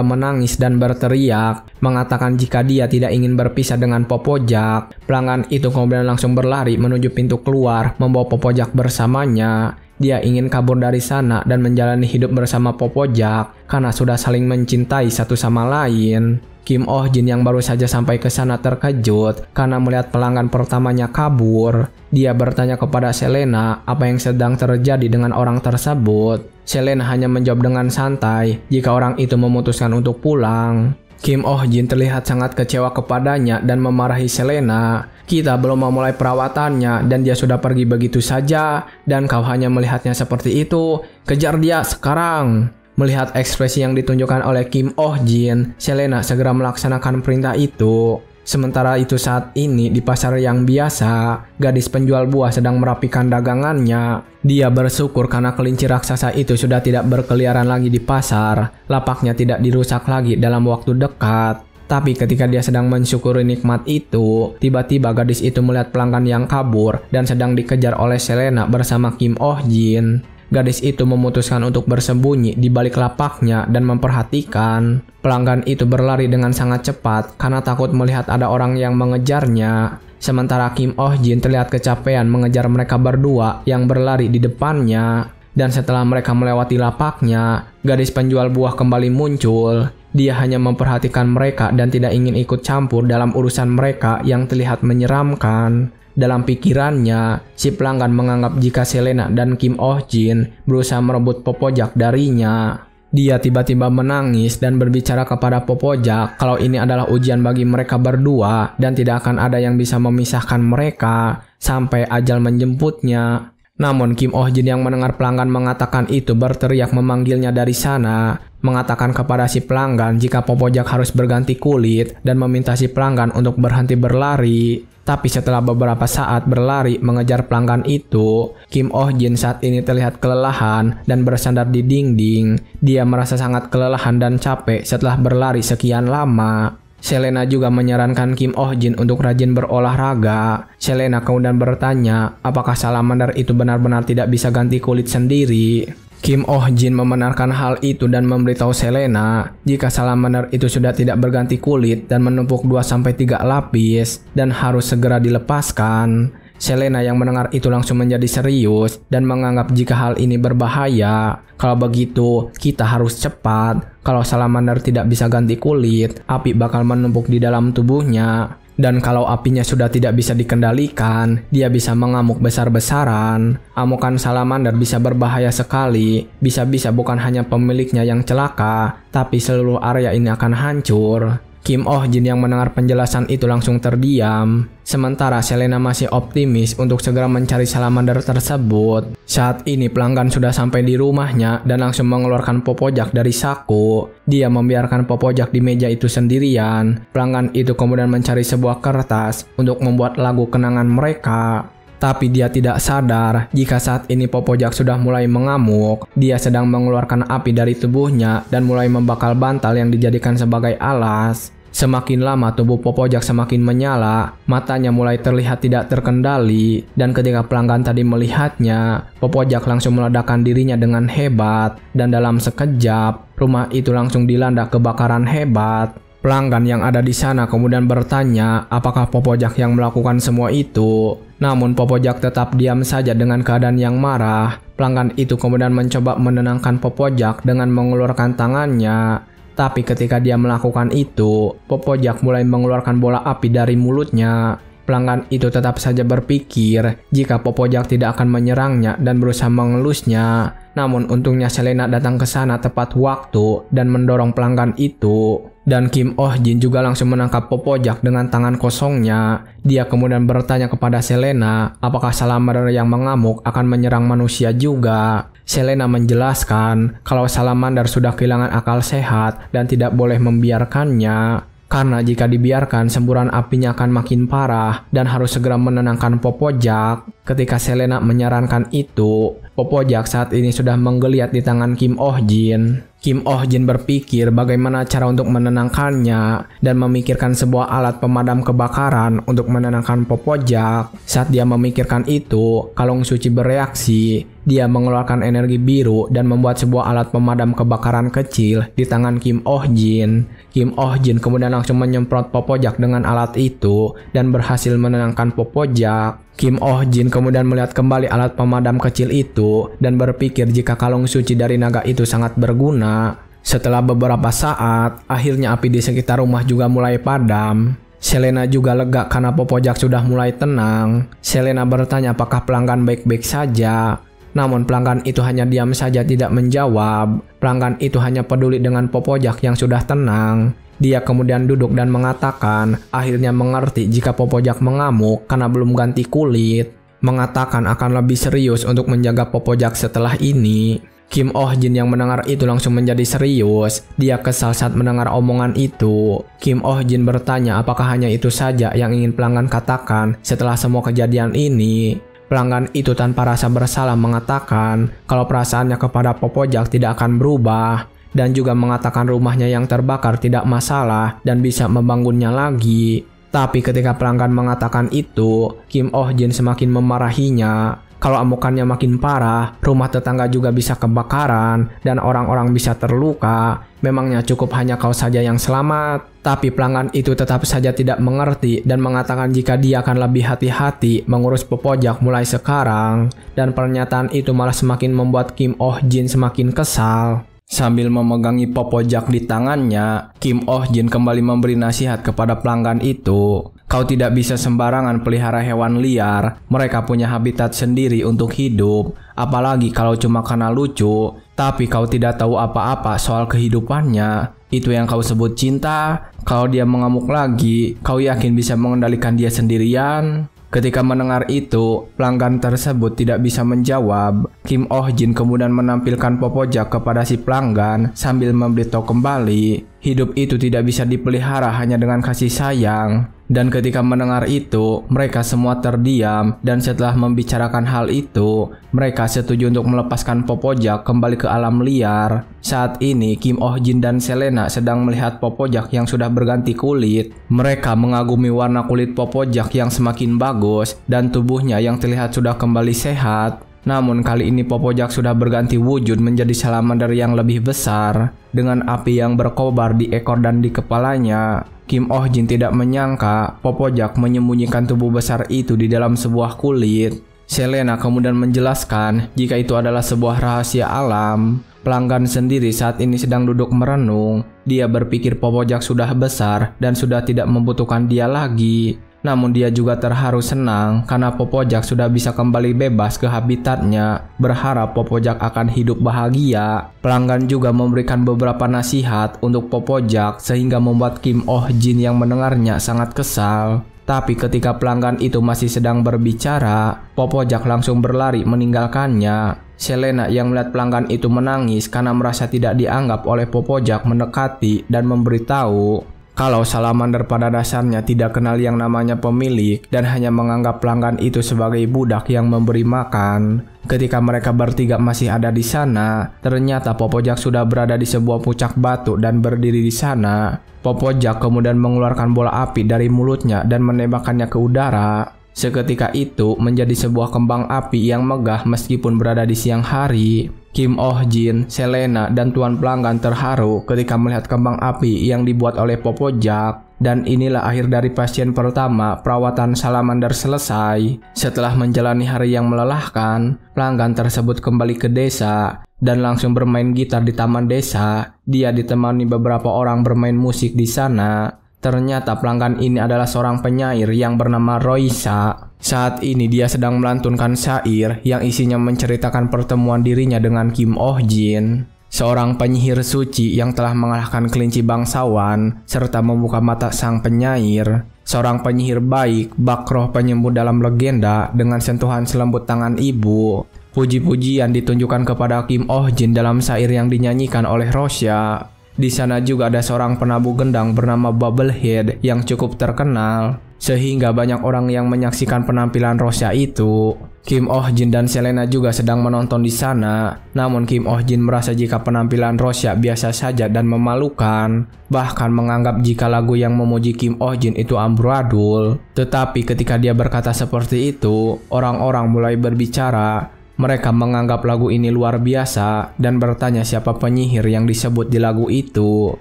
menangis dan berteriak, mengatakan jika dia tidak ingin berpisah dengan Popojak. Pelanggan itu kemudian langsung berlari menuju pintu keluar membawa Popojak bersamanya. Dia ingin kabur dari sana dan menjalani hidup bersama Popojak karena sudah saling mencintai satu sama lain. Kim Oh Jin yang baru saja sampai ke sana terkejut karena melihat pelanggan pertamanya kabur. Dia bertanya kepada Selena apa yang sedang terjadi dengan orang tersebut. Selena hanya menjawab dengan santai jika orang itu memutuskan untuk pulang. Kim Oh Jin terlihat sangat kecewa kepadanya dan memarahi Selena. Kita belum memulai perawatannya dan dia sudah pergi begitu saja dan kau hanya melihatnya seperti itu. Kejar dia sekarang. Melihat ekspresi yang ditunjukkan oleh Kim Oh Jin, Selena segera melaksanakan perintah itu. Sementara itu saat ini di pasar yang biasa, gadis penjual buah sedang merapikan dagangannya. Dia bersyukur karena kelinci raksasa itu sudah tidak berkeliaran lagi di pasar. Lapaknya tidak dirusak lagi dalam waktu dekat. Tapi ketika dia sedang mensyukuri nikmat itu, tiba-tiba gadis itu melihat pelanggan yang kabur dan sedang dikejar oleh Selena bersama Kim Oh Jin. Gadis itu memutuskan untuk bersembunyi di balik lapaknya dan memperhatikan. Pelanggan itu berlari dengan sangat cepat karena takut melihat ada orang yang mengejarnya. Sementara Kim Oh Jin terlihat kecapean mengejar mereka berdua yang berlari di depannya. Dan setelah mereka melewati lapaknya, gadis penjual buah kembali muncul. Dia hanya memperhatikan mereka dan tidak ingin ikut campur dalam urusan mereka yang terlihat menyeramkan. Dalam pikirannya, si pelanggan menganggap jika Selena dan Kim Oh Jin berusaha merebut Popojak darinya. Dia tiba-tiba menangis dan berbicara kepada Popojak kalau ini adalah ujian bagi mereka berdua dan tidak akan ada yang bisa memisahkan mereka sampai ajal menjemputnya. Namun Kim Oh Jin yang mendengar pelanggan mengatakan itu berteriak memanggilnya dari sana, mengatakan kepada si pelanggan jika Popojak harus berganti kulit dan meminta si pelanggan untuk berhenti berlari. Tapi setelah beberapa saat berlari mengejar pelanggan itu, Kim Oh Jin saat ini terlihat kelelahan dan bersandar di dinding. Dia merasa sangat kelelahan dan capek setelah berlari sekian lama. Selena juga menyarankan Kim Oh Jin untuk rajin berolahraga. Selena kemudian bertanya apakah salamander itu benar-benar tidak bisa ganti kulit sendiri. Kim Oh Jin membenarkan hal itu dan memberitahu Selena jika salamander itu sudah tidak berganti kulit dan menumpuk 2-3 lapis dan harus segera dilepaskan. Selena yang mendengar itu langsung menjadi serius dan menganggap jika hal ini berbahaya. Kalau begitu, kita harus cepat. Kalau salamander tidak bisa ganti kulit, api bakal menumpuk di dalam tubuhnya. Dan kalau apinya sudah tidak bisa dikendalikan, dia bisa mengamuk besar-besaran. Amukan salamander bisa berbahaya sekali. Bisa-bisa bukan hanya pemiliknya yang celaka, tapi seluruh area ini akan hancur. Kim Oh Jin yang mendengar penjelasan itu langsung terdiam. Sementara Selena masih optimis untuk segera mencari salamander tersebut. Saat ini pelanggan sudah sampai di rumahnya dan langsung mengeluarkan Popojak dari saku. Dia membiarkan Popojak di meja itu sendirian. Pelanggan itu kemudian mencari sebuah kertas untuk membuat lagu kenangan mereka. Tapi dia tidak sadar jika saat ini Popojak sudah mulai mengamuk. Dia sedang mengeluarkan api dari tubuhnya dan mulai membakar bantal yang dijadikan sebagai alas. Semakin lama tubuh Popojak semakin menyala, matanya mulai terlihat tidak terkendali, dan ketika pelanggan tadi melihatnya, Popojak langsung meledakkan dirinya dengan hebat, dan dalam sekejap, rumah itu langsung dilanda kebakaran hebat. Pelanggan yang ada di sana kemudian bertanya apakah Popojak yang melakukan semua itu. Namun Popojak tetap diam saja dengan keadaan yang marah. Pelanggan itu kemudian mencoba menenangkan Popojak dengan mengeluarkan tangannya. Tapi ketika dia melakukan itu, Popojak mulai mengeluarkan bola api dari mulutnya. Pelanggan itu tetap saja berpikir jika Popojak tidak akan menyerangnya dan berusaha mengelusnya. Namun untungnya Selena datang ke sana tepat waktu dan mendorong pelanggan itu. Dan Kim Oh Jin juga langsung menangkap Popojak dengan tangan kosongnya. Dia kemudian bertanya kepada Selena apakah salamander yang mengamuk akan menyerang manusia juga. Selena menjelaskan kalau salamander sudah kehilangan akal sehat dan tidak boleh membiarkannya. Karena jika dibiarkan, semburan apinya akan makin parah dan harus segera menenangkan Popojak. Ketika Selena menyarankan itu, Popojak saat ini sudah menggeliat di tangan Kim Oh Jin. Kim Oh Jin berpikir bagaimana cara untuk menenangkannya dan memikirkan sebuah alat pemadam kebakaran untuk menenangkan Popojak. Saat dia memikirkan itu, kalung suci bereaksi. Dia mengeluarkan energi biru dan membuat sebuah alat pemadam kebakaran kecil di tangan Kim Oh Jin. Kim Oh Jin kemudian langsung menyemprot Popojak dengan alat itu dan berhasil menenangkan Popojak. Kim Oh Jin kemudian melihat kembali alat pemadam kecil itu dan berpikir jika kalung suci dari naga itu sangat berguna. Setelah beberapa saat, akhirnya api di sekitar rumah juga mulai padam. Selena juga lega karena Popojak sudah mulai tenang. Selena bertanya apakah pelanggan baik-baik saja. Namun pelanggan itu hanya diam saja tidak menjawab. Pelanggan itu hanya peduli dengan Popojak yang sudah tenang. Dia kemudian duduk dan mengatakan akhirnya mengerti jika Popojak mengamuk karena belum ganti kulit. Mengatakan akan lebih serius untuk menjaga Popojak setelah ini. Kim Oh Jin yang mendengar itu langsung menjadi serius. Dia kesal saat mendengar omongan itu. Kim Oh Jin bertanya apakah hanya itu saja yang ingin pelanggan katakan setelah semua kejadian ini. Pelanggan itu tanpa rasa bersalah mengatakan kalau perasaannya kepada Popojak tidak akan berubah. Dan juga mengatakan rumahnya yang terbakar tidak masalah dan bisa membangunnya lagi. Tapi ketika pelanggan mengatakan itu, Kim Oh Jin semakin memarahinya. Kalau amukannya makin parah, rumah tetangga juga bisa kebakaran dan orang-orang bisa terluka. Memangnya cukup hanya kau saja yang selamat? Tapi pelanggan itu tetap saja tidak mengerti dan mengatakan jika dia akan lebih hati-hati mengurus Popojak mulai sekarang. Dan pernyataan itu malah semakin membuat Kim Oh Jin semakin kesal. Sambil memegangi Popojak di tangannya, Kim Oh Jin kembali memberi nasihat kepada pelanggan itu. Kau tidak bisa sembarangan pelihara hewan liar, mereka punya habitat sendiri untuk hidup. Apalagi kalau cuma karena lucu, tapi kau tidak tahu apa-apa soal kehidupannya. Itu yang kau sebut cinta? Kalau dia mengamuk lagi, kau yakin bisa mengendalikan dia sendirian? Ketika mendengar itu, pelanggan tersebut tidak bisa menjawab. Kim Oh Jin kemudian menampilkan Popojak kepada si pelanggan sambil memberitahu kembali, hidup itu tidak bisa dipelihara hanya dengan kasih sayang. Dan ketika mendengar itu, mereka semua terdiam dan setelah membicarakan hal itu, mereka setuju untuk melepaskan Popojak kembali ke alam liar. Saat ini, Kim Oh Jin dan Selena sedang melihat Popojak yang sudah berganti kulit. Mereka mengagumi warna kulit Popojak yang semakin bagus dan tubuhnya yang terlihat sudah kembali sehat. Namun kali ini Popojak sudah berganti wujud menjadi salamander yang lebih besar dengan api yang berkobar di ekor dan di kepalanya. Kim Oh Jin tidak menyangka Popojak menyembunyikan tubuh besar itu di dalam sebuah kulit. Selena kemudian menjelaskan jika itu adalah sebuah rahasia alam. Pelanggan sendiri saat ini sedang duduk merenung. Dia berpikir Popojak sudah besar dan sudah tidak membutuhkan dia lagi. Namun dia juga terharu senang karena Popojak sudah bisa kembali bebas ke habitatnya, berharap Popojak akan hidup bahagia. Pelanggan juga memberikan beberapa nasihat untuk Popojak sehingga membuat Kim Oh Jin yang mendengarnya sangat kesal. Tapi ketika pelanggan itu masih sedang berbicara, Popojak langsung berlari meninggalkannya. Selena yang melihat pelanggan itu menangis karena merasa tidak dianggap oleh Popojak mendekati dan memberitahu kalau salamander pada dasarnya tidak kenal yang namanya pemilik dan hanya menganggap pelanggan itu sebagai budak yang memberi makan. Ketika mereka bertiga masih ada di sana, ternyata Popojak sudah berada di sebuah puncak batu dan berdiri di sana. Popojak kemudian mengeluarkan bola api dari mulutnya dan menembakkannya ke udara. Seketika itu menjadi sebuah kembang api yang megah meskipun berada di siang hari. Kim Oh Jin, Selena, dan tuan pelanggan terharu ketika melihat kembang api yang dibuat oleh Popojak. Dan inilah akhir dari pasien pertama perawatan salamander selesai. Setelah menjalani hari yang melelahkan, pelanggan tersebut kembali ke desa dan langsung bermain gitar di taman desa. Dia ditemani beberapa orang bermain musik di sana. Ternyata pelanggan ini adalah seorang penyair yang bernama Roisa. Saat ini dia sedang melantunkan syair yang isinya menceritakan pertemuan dirinya dengan Kim Oh Jin, seorang penyihir suci yang telah mengalahkan kelinci bangsawan serta membuka mata sang penyair. Seorang penyihir baik, bak roh penyembuh dalam legenda dengan sentuhan selembut tangan ibu. Puji-pujian ditunjukkan kepada Kim Oh Jin dalam syair yang dinyanyikan oleh Roisa. Di sana juga ada seorang penabuh gendang bernama Bubblehead yang cukup terkenal, sehingga banyak orang yang menyaksikan penampilan Roisa itu. Kim Oh Jin dan Selena juga sedang menonton di sana. Namun Kim Oh Jin merasa jika penampilan Rosya biasa saja dan memalukan, bahkan menganggap jika lagu yang memuji Kim Oh Jin itu amburadul. Tetapi ketika dia berkata seperti itu, orang-orang mulai berbicara. Mereka menganggap lagu ini luar biasa dan bertanya siapa penyihir yang disebut di lagu itu.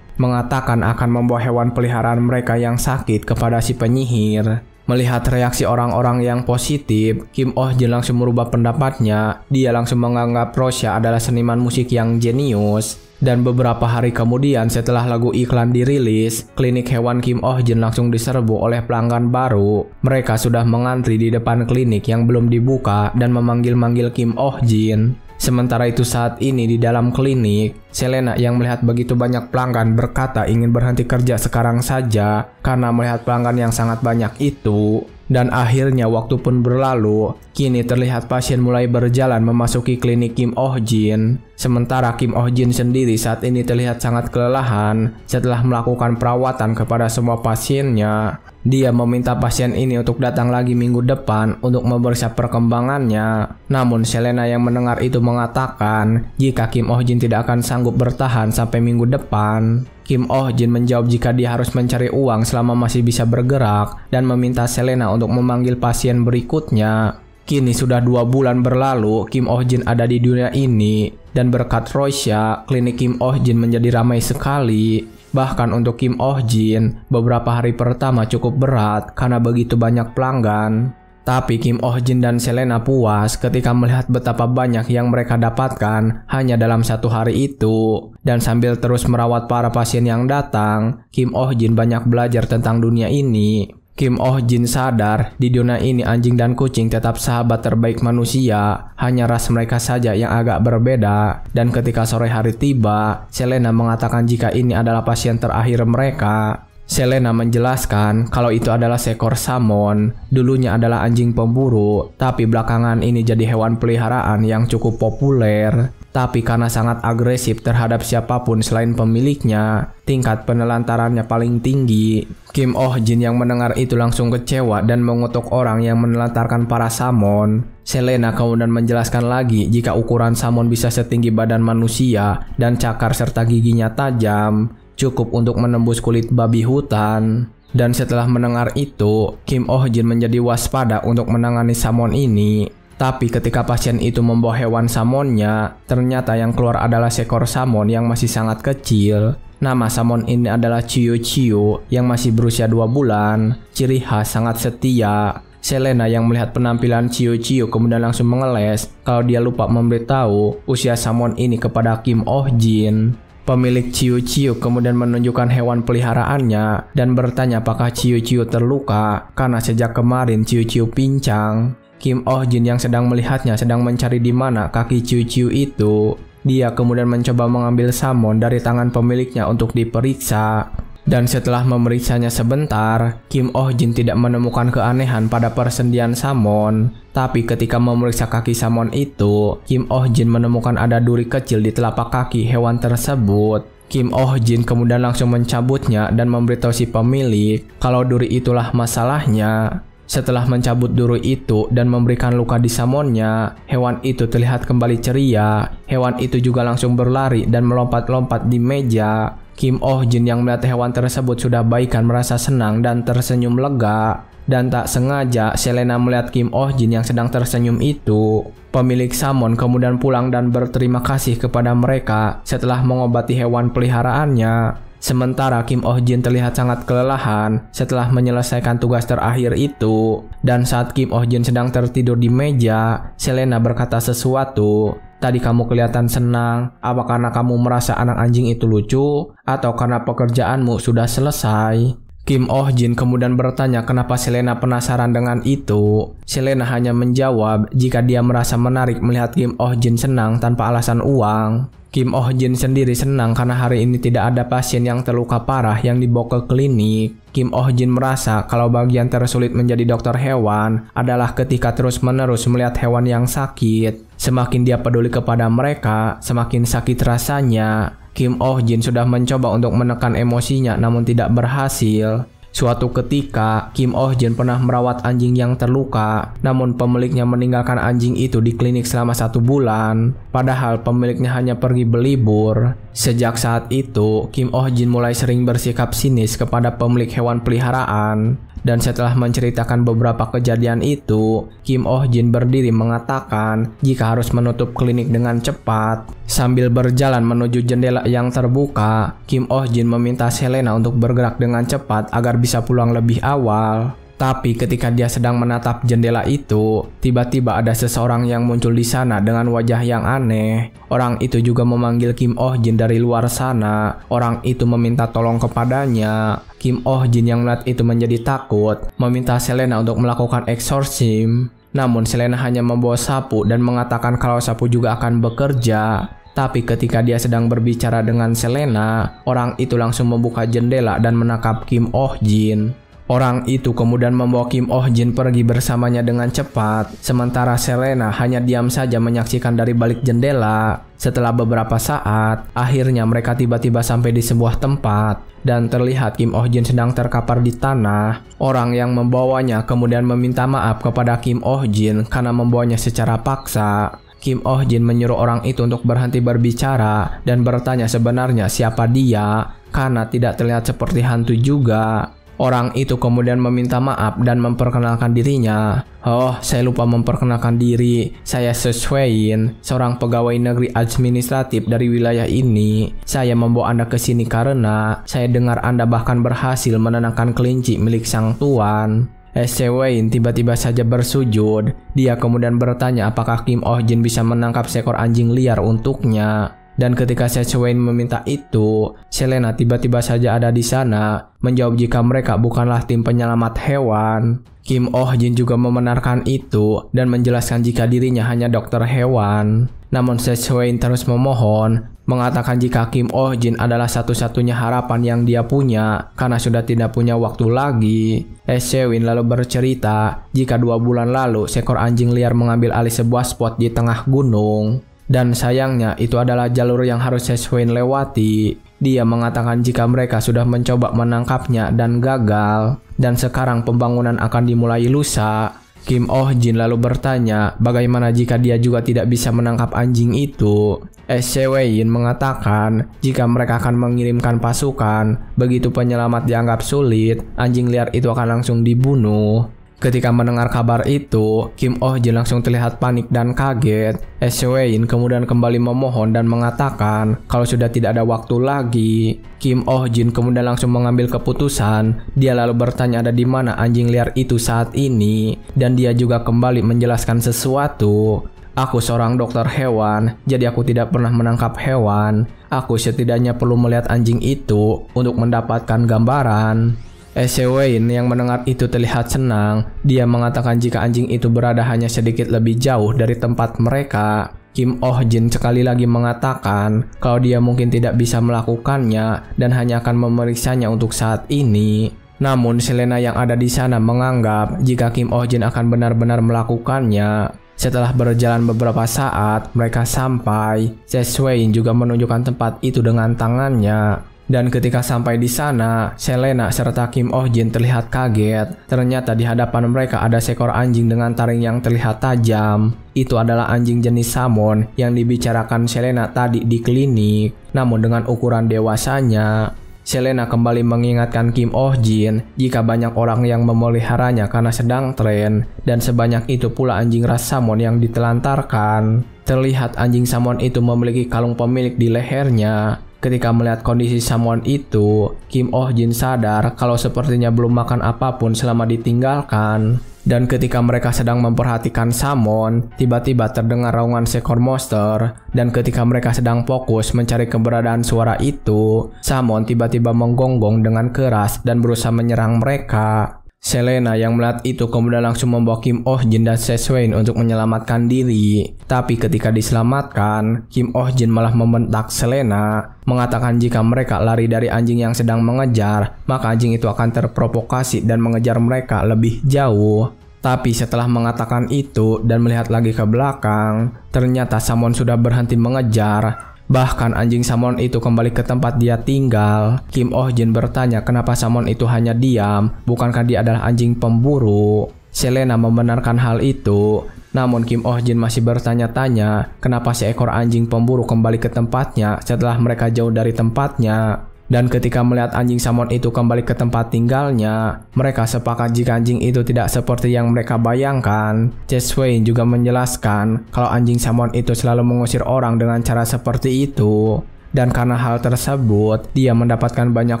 Mengatakan akan membawa hewan peliharaan mereka yang sakit kepada si penyihir. Melihat reaksi orang-orang yang positif, Kim Oh Jin langsung merubah pendapatnya. Dia langsung menganggap Rosya adalah seniman musik yang jenius. Dan beberapa hari kemudian setelah lagu iklan dirilis, klinik hewan Kim Oh Jin langsung diserbu oleh pelanggan baru. Mereka sudah mengantri di depan klinik yang belum dibuka dan memanggil-manggil Kim Oh Jin. Sementara itu saat ini di dalam klinik, Selena yang melihat begitu banyak pelanggan berkata ingin berhenti kerja sekarang saja karena melihat pelanggan yang sangat banyak itu. Dan akhirnya waktu pun berlalu, kini terlihat pasien mulai berjalan memasuki klinik Kim Oh Jin. Sementara Kim Oh Jin sendiri saat ini terlihat sangat kelelahan setelah melakukan perawatan kepada semua pasiennya. Dia meminta pasien ini untuk datang lagi minggu depan untuk memeriksa perkembangannya. Namun Selena yang mendengar itu mengatakan jika Kim Oh Jin tidak akan sanggup bertahan sampai minggu depan. Kim Oh Jin menjawab jika dia harus mencari uang selama masih bisa bergerak dan meminta Selena untuk memanggil pasien berikutnya. Kini sudah 2 bulan berlalu Kim Oh Jin ada di dunia ini dan berkat Rosya, klinik Kim Oh Jin menjadi ramai sekali. Bahkan untuk Kim Oh Jin, beberapa hari pertama cukup berat karena begitu banyak pelanggan. Tapi Kim Oh Jin dan Selena puas ketika melihat betapa banyak yang mereka dapatkan hanya dalam 1 hari itu. Dan sambil terus merawat para pasien yang datang, Kim Oh Jin banyak belajar tentang dunia ini. Kim Oh Jin sadar di dunia ini anjing dan kucing tetap sahabat terbaik manusia, hanya ras mereka saja yang agak berbeda. Dan ketika sore hari tiba, Selena mengatakan jika ini adalah pasien terakhir mereka. Selena menjelaskan kalau itu adalah seekor Samon, dulunya adalah anjing pemburu, tapi belakangan ini jadi hewan peliharaan yang cukup populer. Tapi karena sangat agresif terhadap siapapun selain pemiliknya, tingkat penelantarannya paling tinggi. Kim Oh Jin yang mendengar itu langsung kecewa dan mengutuk orang yang menelantarkan para Samon. Selena kemudian menjelaskan lagi jika ukuran Samon bisa setinggi badan manusia dan cakar serta giginya tajam, cukup untuk menembus kulit babi hutan. Dan setelah mendengar itu, Kim Oh Jin menjadi waspada untuk menangani Samon ini. Tapi ketika pasien itu membawa hewan Samonnya, ternyata yang keluar adalah seekor Samon yang masih sangat kecil. Nama Samon ini adalah Chiu Chiu yang masih berusia 2 bulan. Ciri khas sangat setia. Selena yang melihat penampilan Chiu Chiu kemudian langsung mengeles kalau dia lupa memberitahu usia Samon ini kepada Kim Oh Jin. Pemilik Chiu Chiu kemudian menunjukkan hewan peliharaannya dan bertanya apakah Chiu Chiu terluka karena sejak kemarin Chiu Chiu pincang. Kim Oh Jin yang sedang melihatnya sedang mencari di mana kaki Chiu Chiu itu. Dia kemudian mencoba mengambil Samon dari tangan pemiliknya untuk diperiksa. Dan setelah memeriksanya sebentar, Kim Oh Jin tidak menemukan keanehan pada persendian Samon. Tapi ketika memeriksa kaki Samon itu, Kim Oh Jin menemukan ada duri kecil di telapak kaki hewan tersebut. Kim Oh Jin kemudian langsung mencabutnya dan memberitahu si pemilik kalau duri itulah masalahnya. Setelah mencabut duri itu dan memberikan luka di Samonnya, hewan itu terlihat kembali ceria. Hewan itu juga langsung berlari dan melompat-lompat di meja. Kim Oh Jin yang melihat hewan tersebut sudah baikan merasa senang dan tersenyum lega. Dan tak sengaja Selena melihat Kim Oh Jin yang sedang tersenyum itu. Pemilik Samon kemudian pulang dan berterima kasih kepada mereka setelah mengobati hewan peliharaannya. Sementara Kim Oh Jin terlihat sangat kelelahan setelah menyelesaikan tugas terakhir itu. Dan saat Kim Oh Jin sedang tertidur di meja, Selena berkata sesuatu. Tadi kamu kelihatan senang, apa karena kamu merasa anak anjing itu lucu? Atau karena pekerjaanmu sudah selesai? Kim Oh Jin kemudian bertanya kenapa Selena penasaran dengan itu. Selena hanya menjawab jika dia merasa menarik melihat Kim Oh Jin senang tanpa alasan uang. Kim Oh Jin sendiri senang karena hari ini tidak ada pasien yang terluka parah yang dibawa ke klinik. Kim Oh Jin merasa kalau bagian tersulit menjadi dokter hewan adalah ketika terus-menerus melihat hewan yang sakit. Semakin dia peduli kepada mereka, semakin sakit rasanya. Kim Oh Jin sudah mencoba untuk menekan emosinya namun tidak berhasil. Suatu ketika, Kim Oh Jin pernah merawat anjing yang terluka, namun pemiliknya meninggalkan anjing itu di klinik selama 1 bulan, padahal pemiliknya hanya pergi berlibur. Sejak saat itu, Kim Oh Jin mulai sering bersikap sinis kepada pemilik hewan peliharaan. Dan setelah menceritakan beberapa kejadian itu, Kim Oh Jin berdiri mengatakan jika harus menutup klinik dengan cepat. Sambil berjalan menuju jendela yang terbuka, Kim Oh Jin meminta Selena untuk bergerak dengan cepat agar bisa pulang lebih awal. Tapi ketika dia sedang menatap jendela itu, tiba-tiba ada seseorang yang muncul di sana dengan wajah yang aneh. Orang itu juga memanggil Kim Oh Jin dari luar sana. Orang itu meminta tolong kepadanya. Kim Oh Jin yang melihat itu menjadi takut, meminta Selena untuk melakukan eksorsim. Namun Selena hanya membawa sapu dan mengatakan kalau sapu juga akan bekerja. Tapi ketika dia sedang berbicara dengan Selena, orang itu langsung membuka jendela dan menangkap Kim Oh Jin. Orang itu kemudian membawa Kim Oh Jin pergi bersamanya dengan cepat, sementara Selena hanya diam saja menyaksikan dari balik jendela. Setelah beberapa saat, akhirnya mereka tiba-tiba sampai di sebuah tempat, dan terlihat Kim Oh Jin sedang terkapar di tanah. Orang yang membawanya kemudian meminta maaf kepada Kim Oh Jin karena membawanya secara paksa. Kim Oh Jin menyuruh orang itu untuk berhenti berbicara dan bertanya sebenarnya siapa dia, karena tidak terlihat seperti hantu juga. Orang itu kemudian meminta maaf dan memperkenalkan dirinya. "Oh, saya lupa memperkenalkan diri. Saya Seswein, seorang pegawai negeri administratif dari wilayah ini. Saya membawa Anda ke sini karena saya dengar Anda bahkan berhasil menenangkan kelinci milik sang tuan." Seswein tiba-tiba saja bersujud. Dia kemudian bertanya apakah Kim Oh Jin bisa menangkap seekor anjing liar untuknya. Dan ketika Seswein meminta itu, Selena tiba-tiba saja ada di sana, menjawab jika mereka bukanlah tim penyelamat hewan. Kim Oh Jin juga membenarkan itu dan menjelaskan jika dirinya hanya dokter hewan. Namun Seswein terus memohon, mengatakan jika Kim Oh Jin adalah satu-satunya harapan yang dia punya karena sudah tidak punya waktu lagi. Seswein lalu bercerita jika 2 bulan lalu seekor anjing liar mengambil alih sebuah spot di tengah gunung. Dan sayangnya itu adalah jalur yang harus Seswein lewati. Dia mengatakan jika mereka sudah mencoba menangkapnya dan gagal, dan sekarang pembangunan akan dimulai lusa. Kim Oh Jin lalu bertanya bagaimana jika dia juga tidak bisa menangkap anjing itu. Seswein mengatakan jika mereka akan mengirimkan pasukan, begitu penyelamat dianggap sulit, anjing liar itu akan langsung dibunuh. Ketika mendengar kabar itu, Kim Oh Jin langsung terlihat panik dan kaget. Seswein kemudian kembali memohon dan mengatakan kalau sudah tidak ada waktu lagi. Kim Oh Jin kemudian langsung mengambil keputusan. Dia lalu bertanya ada di mana anjing liar itu saat ini, dan dia juga kembali menjelaskan sesuatu. "Aku seorang dokter hewan, jadi aku tidak pernah menangkap hewan. Aku setidaknya perlu melihat anjing itu untuk mendapatkan gambaran." Seswein yang mendengar itu terlihat senang. Dia mengatakan jika anjing itu berada hanya sedikit lebih jauh dari tempat mereka. Kim Oh Jin sekali lagi mengatakan kalau dia mungkin tidak bisa melakukannya dan hanya akan memeriksanya untuk saat ini. Namun Selena yang ada di sana menganggap jika Kim Oh Jin akan benar-benar melakukannya. Setelah berjalan beberapa saat, mereka sampai. Seswein juga menunjukkan tempat itu dengan tangannya. Dan ketika sampai di sana, Selena serta Kim Oh Jin terlihat kaget. Ternyata di hadapan mereka ada seekor anjing dengan taring yang terlihat tajam. Itu adalah anjing jenis Samon yang dibicarakan Selena tadi di klinik. Namun dengan ukuran dewasanya. Selena kembali mengingatkan Kim Oh Jin jika banyak orang yang memeliharanya karena sedang tren. Dan sebanyak itu pula anjing ras Samon yang ditelantarkan. Terlihat anjing Samon itu memiliki kalung pemilik di lehernya. Ketika melihat kondisi Samon itu, Kim Oh Jin sadar kalau sepertinya belum makan apapun selama ditinggalkan. Dan ketika mereka sedang memperhatikan Samon, tiba-tiba terdengar raungan seekor monster. Dan ketika mereka sedang fokus mencari keberadaan suara itu, Samon tiba-tiba menggonggong dengan keras dan berusaha menyerang mereka. Selena yang melihat itu kemudian langsung membawa Kim Oh Jin dan Seswein untuk menyelamatkan diri. Tapi ketika diselamatkan, Kim Oh Jin malah membentak Selena, mengatakan jika mereka lari dari anjing yang sedang mengejar, maka anjing itu akan terprovokasi dan mengejar mereka lebih jauh. Tapi setelah mengatakan itu dan melihat lagi ke belakang, ternyata Samon sudah berhenti mengejar. Bahkan anjing Samon itu kembali ke tempat dia tinggal. Kim Oh Jin bertanya kenapa Samon itu hanya diam, bukankah dia adalah anjing pemburu? Selena membenarkan hal itu. Namun Kim Oh Jin masih bertanya-tanya kenapa seekor anjing pemburu kembali ke tempatnya setelah mereka jauh dari tempatnya. Dan ketika melihat anjing Samon itu kembali ke tempat tinggalnya, mereka sepakat jika anjing itu tidak seperti yang mereka bayangkan. Cheswain juga menjelaskan kalau anjing Samon itu selalu mengusir orang dengan cara seperti itu. Dan karena hal tersebut, dia mendapatkan banyak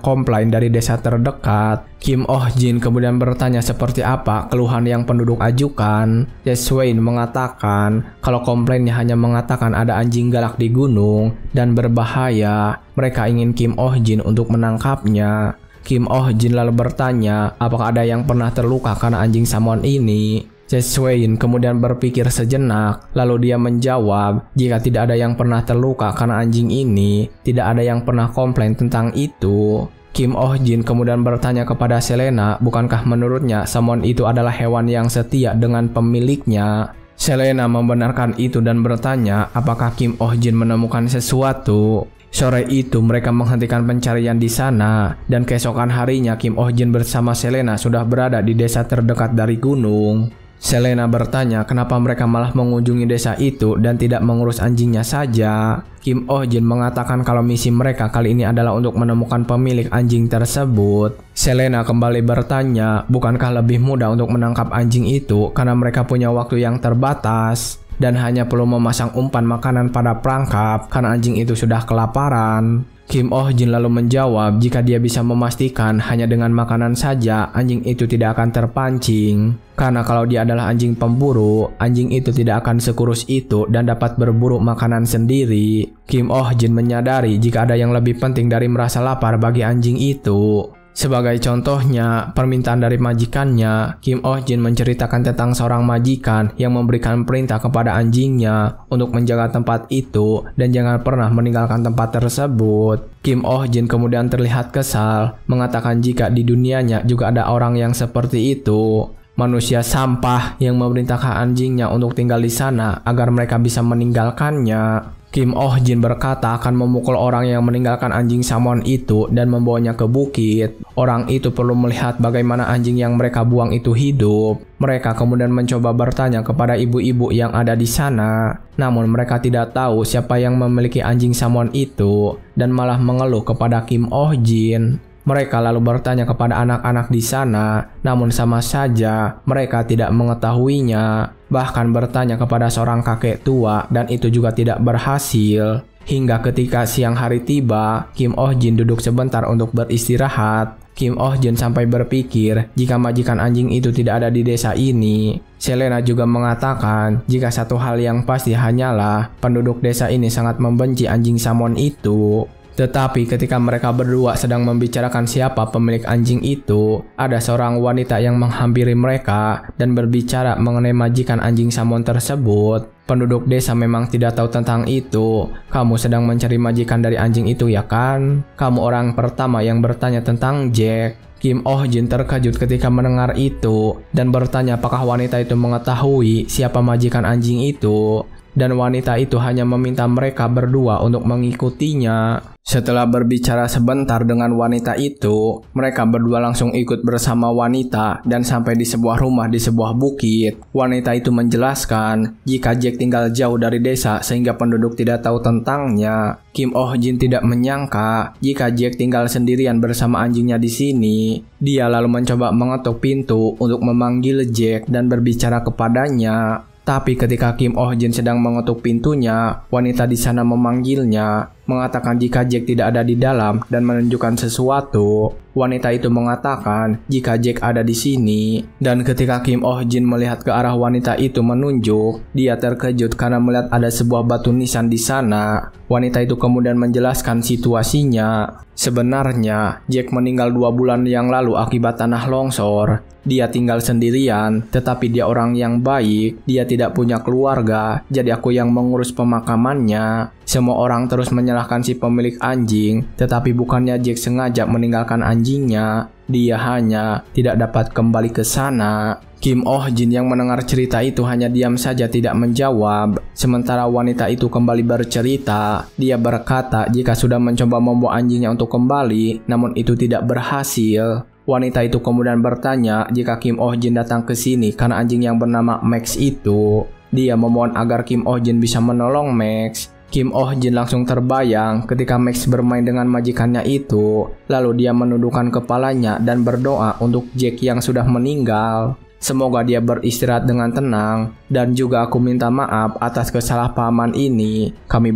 komplain dari desa terdekat. Kim Oh Jin kemudian bertanya seperti apa keluhan yang penduduk ajukan. Cheswain mengatakan kalau komplainnya hanya mengatakan ada anjing galak di gunung dan berbahaya. Mereka ingin Kim Oh Jin untuk menangkapnya. Kim Oh Jin lalu bertanya apakah ada yang pernah terluka karena anjing Samon ini. Cheswain kemudian berpikir sejenak, lalu dia menjawab, jika tidak ada yang pernah terluka karena anjing ini, tidak ada yang pernah komplain tentang itu. Kim Oh Jin kemudian bertanya kepada Selena, bukankah menurutnya Samon itu adalah hewan yang setia dengan pemiliknya? Selena membenarkan itu dan bertanya, apakah Kim Oh Jin menemukan sesuatu? Sore itu mereka menghentikan pencarian di sana, dan keesokan harinya Kim Oh Jin bersama Selena sudah berada di desa terdekat dari gunung. Selena bertanya kenapa mereka malah mengunjungi desa itu dan tidak mengurus anjingnya saja. Kim Oh Jin mengatakan kalau misi mereka kali ini adalah untuk menemukan pemilik anjing tersebut. Selena kembali bertanya, bukankah lebih mudah untuk menangkap anjing itu karena mereka punya waktu yang terbatas dan hanya perlu memasang umpan makanan pada perangkap karena anjing itu sudah kelaparan. Kim Oh Jin lalu menjawab jika dia bisa memastikan hanya dengan makanan saja anjing itu tidak akan terpancing. Karena kalau dia adalah anjing pemburu, anjing itu tidak akan sekurus itu dan dapat berburu makanan sendiri. Kim Oh Jin menyadari jika ada yang lebih penting dari merasa lapar bagi anjing itu. Sebagai contohnya, permintaan dari majikannya, Kim Oh Jin menceritakan tentang seorang majikan yang memberikan perintah kepada anjingnya untuk menjaga tempat itu dan jangan pernah meninggalkan tempat tersebut. Kim Oh Jin kemudian terlihat kesal, mengatakan jika di dunianya juga ada orang yang seperti itu. Manusia sampah yang memerintahkan anjingnya untuk tinggal di sana agar mereka bisa meninggalkannya. Kim Oh Jin berkata akan memukul orang yang meninggalkan anjing Samon itu dan membawanya ke bukit. Orang itu perlu melihat bagaimana anjing yang mereka buang itu hidup. Mereka kemudian mencoba bertanya kepada ibu-ibu yang ada di sana. Namun mereka tidak tahu siapa yang memiliki anjing Samon itu dan malah mengeluh kepada Kim Oh Jin. Mereka lalu bertanya kepada anak-anak di sana, namun sama saja mereka tidak mengetahuinya. Bahkan bertanya kepada seorang kakek tua dan itu juga tidak berhasil. Hingga ketika siang hari tiba, Kim Oh Jin duduk sebentar untuk beristirahat. Kim Oh Jin sampai berpikir jika majikan anjing itu tidak ada di desa ini. Selena juga mengatakan jika satu hal yang pasti hanyalah penduduk desa ini sangat membenci anjing Samon itu. Tetapi ketika mereka berdua sedang membicarakan siapa pemilik anjing itu, ada seorang wanita yang menghampiri mereka dan berbicara mengenai majikan anjing Samon tersebut. Penduduk desa memang tidak tahu tentang itu. Kamu sedang mencari majikan dari anjing itu ya kan? Kamu orang pertama yang bertanya tentang Jack. Kim Oh Jin terkejut ketika mendengar itu dan bertanya apakah wanita itu mengetahui siapa majikan anjing itu. Dan wanita itu hanya meminta mereka berdua untuk mengikutinya. Setelah berbicara sebentar dengan wanita itu, mereka berdua langsung ikut bersama wanita dan sampai di sebuah rumah di sebuah bukit. Wanita itu menjelaskan jika Jack tinggal jauh dari desa sehingga penduduk tidak tahu tentangnya. Kim Oh Jin tidak menyangka jika Jack tinggal sendirian bersama anjingnya di sini. Dia lalu mencoba mengetuk pintu untuk memanggil Jack dan berbicara kepadanya. Tapi ketika Kim Oh Jin sedang mengetuk pintunya, wanita di sana memanggilnya, mengatakan jika Jack tidak ada di dalam dan menunjukkan sesuatu. Wanita itu mengatakan jika Jack ada di sini. Dan ketika Kim Oh Jin melihat ke arah wanita itu menunjuk, dia terkejut karena melihat ada sebuah batu nisan di sana. Wanita itu kemudian menjelaskan situasinya. Sebenarnya, Jack meninggal 2 bulan yang lalu akibat tanah longsor. Dia tinggal sendirian, tetapi dia orang yang baik. Dia tidak punya keluarga, jadi aku yang mengurus pemakamannya. Semua orang terus menyalahkan si pemilik anjing, tetapi bukannya Jack sengaja meninggalkan anjingnya, dia hanya tidak dapat kembali ke sana. Kim Oh Jin yang mendengar cerita itu hanya diam saja tidak menjawab. Sementara wanita itu kembali bercerita. Dia berkata jika sudah mencoba membawa anjingnya untuk kembali, namun itu tidak berhasil. Wanita itu kemudian bertanya jika Kim Oh Jin datang ke sini karena anjing yang bernama Max itu. Dia memohon agar Kim Oh Jin bisa menolong Max. Kim Oh Jin langsung terbayang ketika Max bermain dengan majikannya itu. Lalu dia menundukkan kepalanya dan berdoa untuk Jack yang sudah meninggal. Semoga dia beristirahat dengan tenang, dan juga aku minta maaf atas kesalahpahaman ini. Kami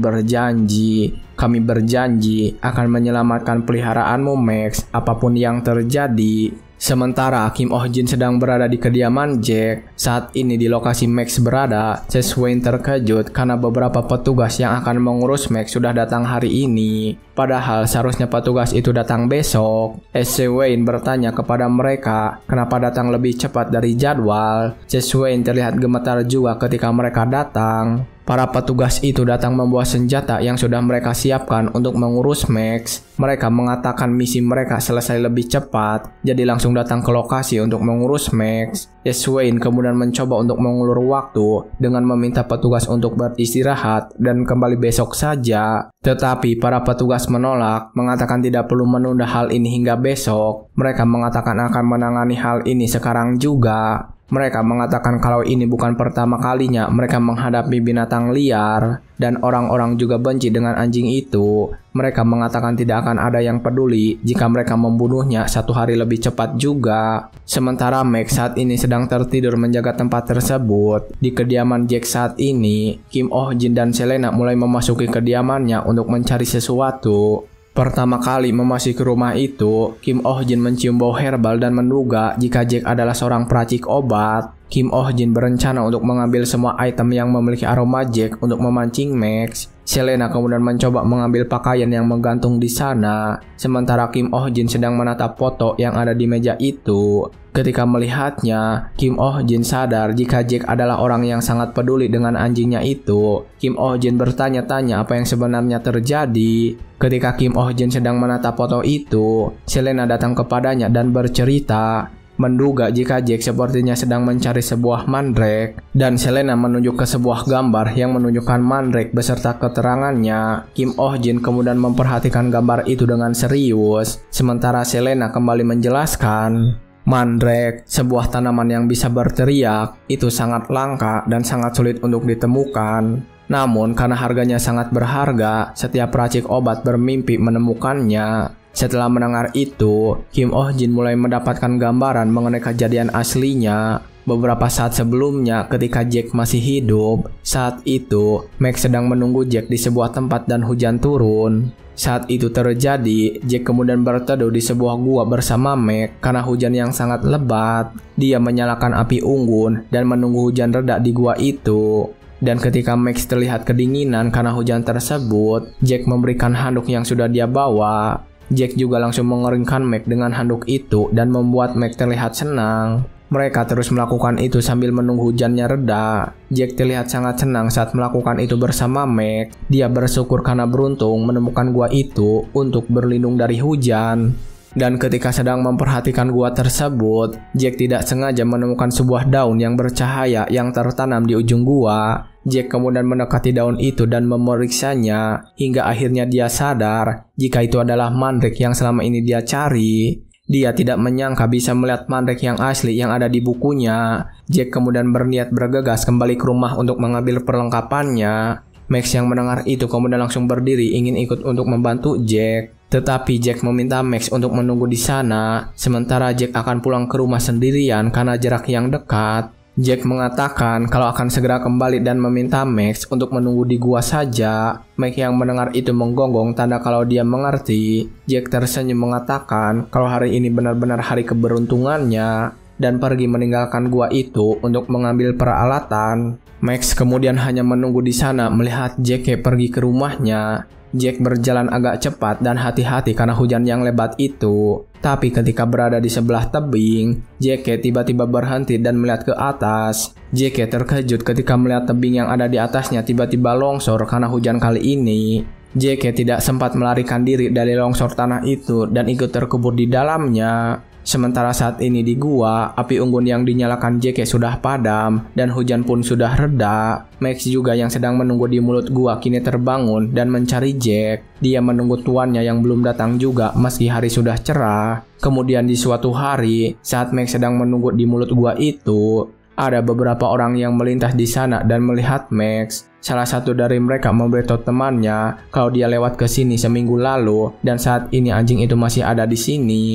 berjanji akan menyelamatkan peliharaanmu Max, apapun yang terjadi. Sementara Kim Oh Jin sedang berada di kediaman Jack. Saat ini di lokasi Max berada, Swain terkejut karena beberapa petugas yang akan mengurus Max sudah datang hari ini. Padahal seharusnya petugas itu datang besok. Swain bertanya kepada mereka kenapa datang lebih cepat dari jadwal. Swain terlihat gemetar juga ketika mereka datang. Para petugas itu datang membawa senjata yang sudah mereka siapkan untuk mengurus Max. Mereka mengatakan misi mereka selesai lebih cepat, jadi langsung datang ke lokasi untuk mengurus Max. Swain kemudian mencoba untuk mengulur waktu dengan meminta petugas untuk beristirahat dan kembali besok saja. Tetapi para petugas menolak, mengatakan tidak perlu menunda hal ini hingga besok. Mereka mengatakan akan menangani hal ini sekarang juga. Mereka mengatakan kalau ini bukan pertama kalinya mereka menghadapi binatang liar, dan orang-orang juga benci dengan anjing itu. Mereka mengatakan tidak akan ada yang peduli jika mereka membunuhnya 1 hari lebih cepat juga. Sementara Max saat ini sedang tertidur menjaga tempat tersebut. Di kediaman Jack saat ini, Kim Oh Jin dan Selena mulai memasuki kediamannya untuk mencari sesuatu. Pertama kali memasuki rumah itu, Kim Oh Jin mencium bau herbal dan menduga jika Jack adalah seorang peracik obat. Kim Oh Jin berencana untuk mengambil semua item yang memiliki aroma Jack untuk memancing Max. Selena kemudian mencoba mengambil pakaian yang menggantung di sana, sementara Kim Oh Jin sedang menatap foto yang ada di meja itu. Ketika melihatnya, Kim Oh Jin sadar jika Jack adalah orang yang sangat peduli dengan anjingnya itu. Kim Oh Jin bertanya-tanya apa yang sebenarnya terjadi. Ketika Kim Oh Jin sedang menatap foto itu, Selena datang kepadanya dan bercerita. Menduga jika Jack sepertinya sedang mencari sebuah mandrake, dan Selena menunjuk ke sebuah gambar yang menunjukkan mandrake beserta keterangannya. Kim Oh Jin kemudian memperhatikan gambar itu dengan serius, sementara Selena kembali menjelaskan. Mandrake, sebuah tanaman yang bisa berteriak, itu sangat langka dan sangat sulit untuk ditemukan. Namun karena harganya sangat berharga, setiap peracik obat bermimpi menemukannya. Setelah mendengar itu, Kim Oh Jin mulai mendapatkan gambaran mengenai kejadian aslinya. Beberapa saat sebelumnya ketika Jack masih hidup, saat itu Max sedang menunggu Jack di sebuah tempat dan hujan turun. Saat itu terjadi, Jack kemudian berteduh di sebuah gua bersama Max karena hujan yang sangat lebat. Dia menyalakan api unggun dan menunggu hujan reda di gua itu. Dan ketika Max terlihat kedinginan karena hujan tersebut, Jack memberikan handuk yang sudah dia bawa. Jack juga langsung mengeringkan Max dengan handuk itu dan membuat Max terlihat senang. Mereka terus melakukan itu sambil menunggu hujannya reda. Jack terlihat sangat senang saat melakukan itu bersama Max. Dia bersyukur karena beruntung menemukan gua itu untuk berlindung dari hujan. Dan ketika sedang memperhatikan gua tersebut, Jack tidak sengaja menemukan sebuah daun yang bercahaya yang tertanam di ujung gua. Jack kemudian mendekati daun itu dan memeriksanya, hingga akhirnya dia sadar jika itu adalah mandrake yang selama ini dia cari. Dia tidak menyangka bisa melihat mandrake yang asli yang ada di bukunya. Jack kemudian berniat bergegas kembali ke rumah untuk mengambil perlengkapannya. Max yang mendengar itu kemudian langsung berdiri ingin ikut untuk membantu Jack. Tetapi Jack meminta Max untuk menunggu di sana, sementara Jack akan pulang ke rumah sendirian karena jarak yang dekat. Jack mengatakan kalau akan segera kembali dan meminta Max untuk menunggu di gua saja. Max yang mendengar itu menggonggong tanda kalau dia mengerti. Jack tersenyum mengatakan kalau hari ini benar-benar hari keberuntungannya dan pergi meninggalkan gua itu untuk mengambil peralatan. Max kemudian hanya menunggu di sana melihat Jack pergi ke rumahnya. Jack berjalan agak cepat dan hati-hati karena hujan yang lebat itu. Tapi ketika berada di sebelah tebing, Jack tiba-tiba berhenti dan melihat ke atas. Jack terkejut ketika melihat tebing yang ada di atasnya tiba-tiba longsor karena hujan kali ini. Jack tidak sempat melarikan diri dari longsor tanah itu dan ikut terkubur di dalamnya. Sementara saat ini di gua, api unggun yang dinyalakan Jack sudah padam dan hujan pun sudah reda. Max juga yang sedang menunggu di mulut gua kini terbangun dan mencari Jack. Dia menunggu tuannya yang belum datang juga meski hari sudah cerah. Kemudian di suatu hari, saat Max sedang menunggu di mulut gua itu, ada beberapa orang yang melintas di sana dan melihat Max. Salah satu dari mereka memberitahu temannya kalau dia lewat ke sini seminggu lalu dan saat ini anjing itu masih ada di sini.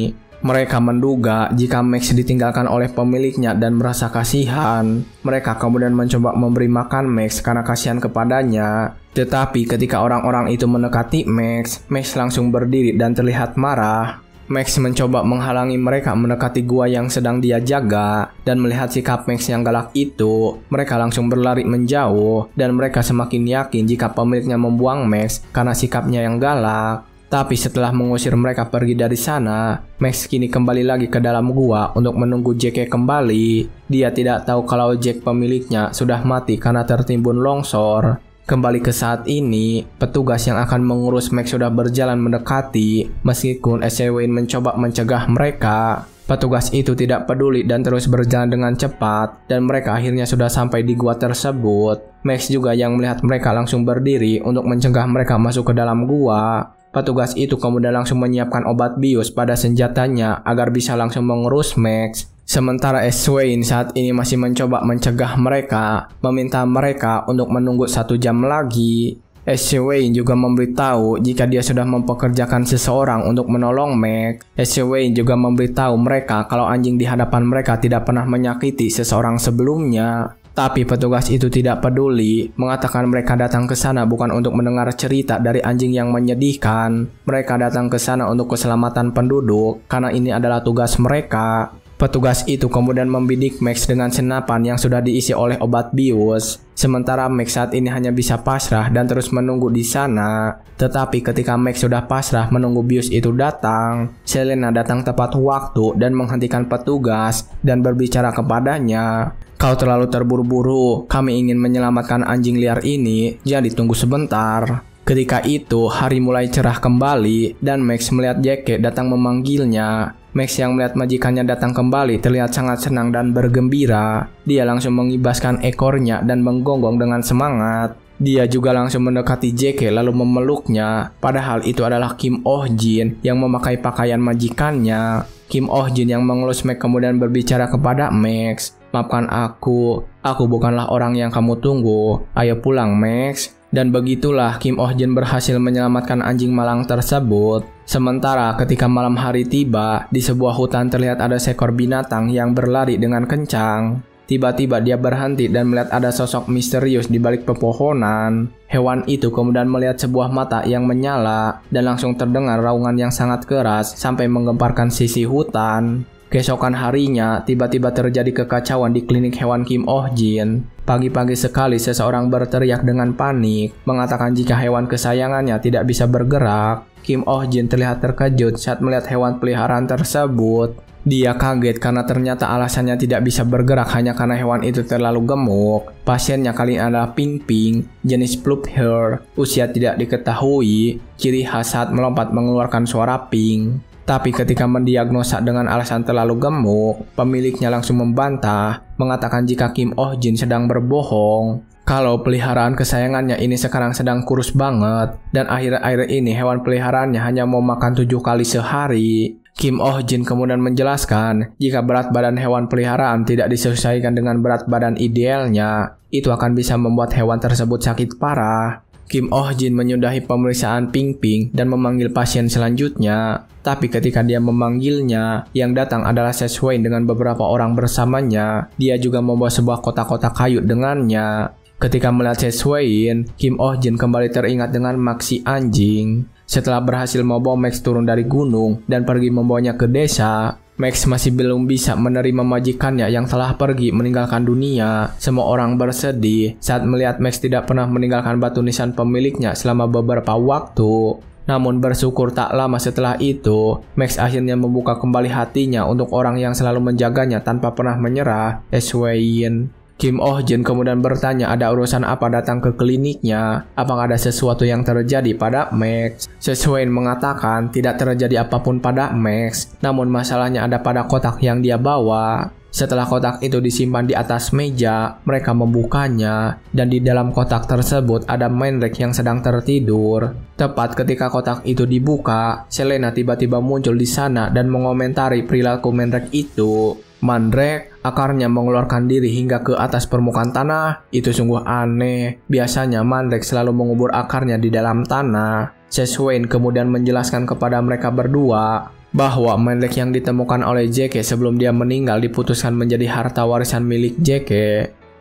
Mereka menduga jika Max ditinggalkan oleh pemiliknya dan merasa kasihan. Mereka kemudian mencoba memberi makan Max karena kasihan kepadanya. Tetapi ketika orang-orang itu mendekati Max, Max langsung berdiri dan terlihat marah. Max mencoba menghalangi mereka mendekati gua yang sedang dia jaga, dan melihat sikap Max yang galak itu, mereka langsung berlari menjauh, dan mereka semakin yakin jika pemiliknya membuang Max karena sikapnya yang galak. Tapi setelah mengusir mereka pergi dari sana, Max kini kembali lagi ke dalam gua untuk menunggu Jack kembali. Dia tidak tahu kalau Jack pemiliknya sudah mati karena tertimbun longsor. Kembali ke saat ini, petugas yang akan mengurus Max sudah berjalan mendekati, meskipun Wayne mencoba mencegah mereka. Petugas itu tidak peduli dan terus berjalan dengan cepat, dan mereka akhirnya sudah sampai di gua tersebut. Max juga yang melihat mereka langsung berdiri untuk mencegah mereka masuk ke dalam gua. Petugas itu kemudian langsung menyiapkan obat bius pada senjatanya agar bisa langsung mengurus Max. Sementara Wayne saat ini masih mencoba mencegah mereka, meminta mereka untuk menunggu 1 jam lagi. Wayne juga memberitahu jika dia sudah mempekerjakan seseorang untuk menolong Max. Wayne juga memberitahu mereka kalau anjing di hadapan mereka tidak pernah menyakiti seseorang sebelumnya. Tapi petugas itu tidak peduli, mengatakan mereka datang ke sana bukan untuk mendengar cerita dari anjing yang menyedihkan. Mereka datang ke sana untuk keselamatan penduduk, karena ini adalah tugas mereka. Petugas itu kemudian membidik Max dengan senapan yang sudah diisi oleh obat bius. Sementara Max saat ini hanya bisa pasrah dan terus menunggu di sana. Tetapi ketika Max sudah pasrah menunggu bius itu datang, Selena datang tepat waktu dan menghentikan petugas dan berbicara kepadanya. Kau terlalu terburu-buru, kami ingin menyelamatkan anjing liar ini, jadi tunggu sebentar. Ketika itu, hari mulai cerah kembali dan Max melihat Jack datang memanggilnya. Max yang melihat majikannya datang kembali terlihat sangat senang dan bergembira. Dia langsung mengibaskan ekornya dan menggonggong dengan semangat. Dia juga langsung mendekati Jack lalu memeluknya. Padahal itu adalah Kim Oh Jin yang memakai pakaian majikannya. Kim Oh Jin yang mengelus Max kemudian berbicara kepada Max. Maafkan aku bukanlah orang yang kamu tunggu. Ayo pulang Max. Dan begitulah Kim Oh Jin berhasil menyelamatkan anjing malang tersebut. Sementara ketika malam hari tiba, di sebuah hutan terlihat ada seekor binatang yang berlari dengan kencang. Tiba-tiba dia berhenti dan melihat ada sosok misterius di balik pepohonan. Hewan itu kemudian melihat sebuah mata yang menyala dan langsung terdengar raungan yang sangat keras sampai menggemparkan sisi hutan. Keesokan harinya, tiba-tiba terjadi kekacauan di klinik hewan Kim Oh Jin. Pagi-pagi sekali seseorang berteriak dengan panik, mengatakan jika hewan kesayangannya tidak bisa bergerak. Kim Oh Jin terlihat terkejut saat melihat hewan peliharaan tersebut. Dia kaget karena ternyata alasannya tidak bisa bergerak hanya karena hewan itu terlalu gemuk. Pasiennya kali ini adalah Ping Ping, jenis Plup Hair, usia tidak diketahui, ciri khas saat melompat mengeluarkan suara ping. Tapi ketika mendiagnosa dengan alasan terlalu gemuk, pemiliknya langsung membantah, mengatakan jika Kim Oh Jin sedang berbohong. Kalau peliharaan kesayangannya ini sekarang sedang kurus banget, dan akhir-akhir ini hewan peliharaannya hanya mau makan 7 kali sehari. Kim Oh Jin kemudian menjelaskan, jika berat badan hewan peliharaan tidak disesuaikan dengan berat badan idealnya, itu akan bisa membuat hewan tersebut sakit parah. Kim Oh Jin menyudahi pemeriksaan Ping Ping dan memanggil pasien selanjutnya. Tapi ketika dia memanggilnya, yang datang adalah Wayne dengan beberapa orang bersamanya. Dia juga membawa sebuah kotak-kotak kayu dengannya. Ketika melihat Wayne, Kim Oh Jin kembali teringat dengan Max si anjing. Setelah berhasil membawa Max turun dari gunung dan pergi membawanya ke desa, Max masih belum bisa menerima majikannya yang telah pergi meninggalkan dunia. Semua orang bersedih saat melihat Max tidak pernah meninggalkan batu nisan pemiliknya selama beberapa waktu. Namun bersyukur tak lama setelah itu, Max akhirnya membuka kembali hatinya untuk orang yang selalu menjaganya tanpa pernah menyerah, Swain. Kim Oh Jin kemudian bertanya ada urusan apa datang ke kliniknya, apakah ada sesuatu yang terjadi pada Max. Swain mengatakan tidak terjadi apapun pada Max, namun masalahnya ada pada kotak yang dia bawa. Setelah kotak itu disimpan di atas meja, mereka membukanya, dan di dalam kotak tersebut ada Mandrake yang sedang tertidur. Tepat ketika kotak itu dibuka, Selena tiba-tiba muncul di sana dan mengomentari perilaku Mandrake itu. Mandrake akarnya mengeluarkan diri hingga ke atas permukaan tanah. Itu sungguh aneh. Biasanya Mandrake selalu mengubur akarnya di dalam tanah. Swain kemudian menjelaskan kepada mereka berdua bahwa Mandrake yang ditemukan oleh JK sebelum dia meninggal diputuskan menjadi harta warisan milik JK.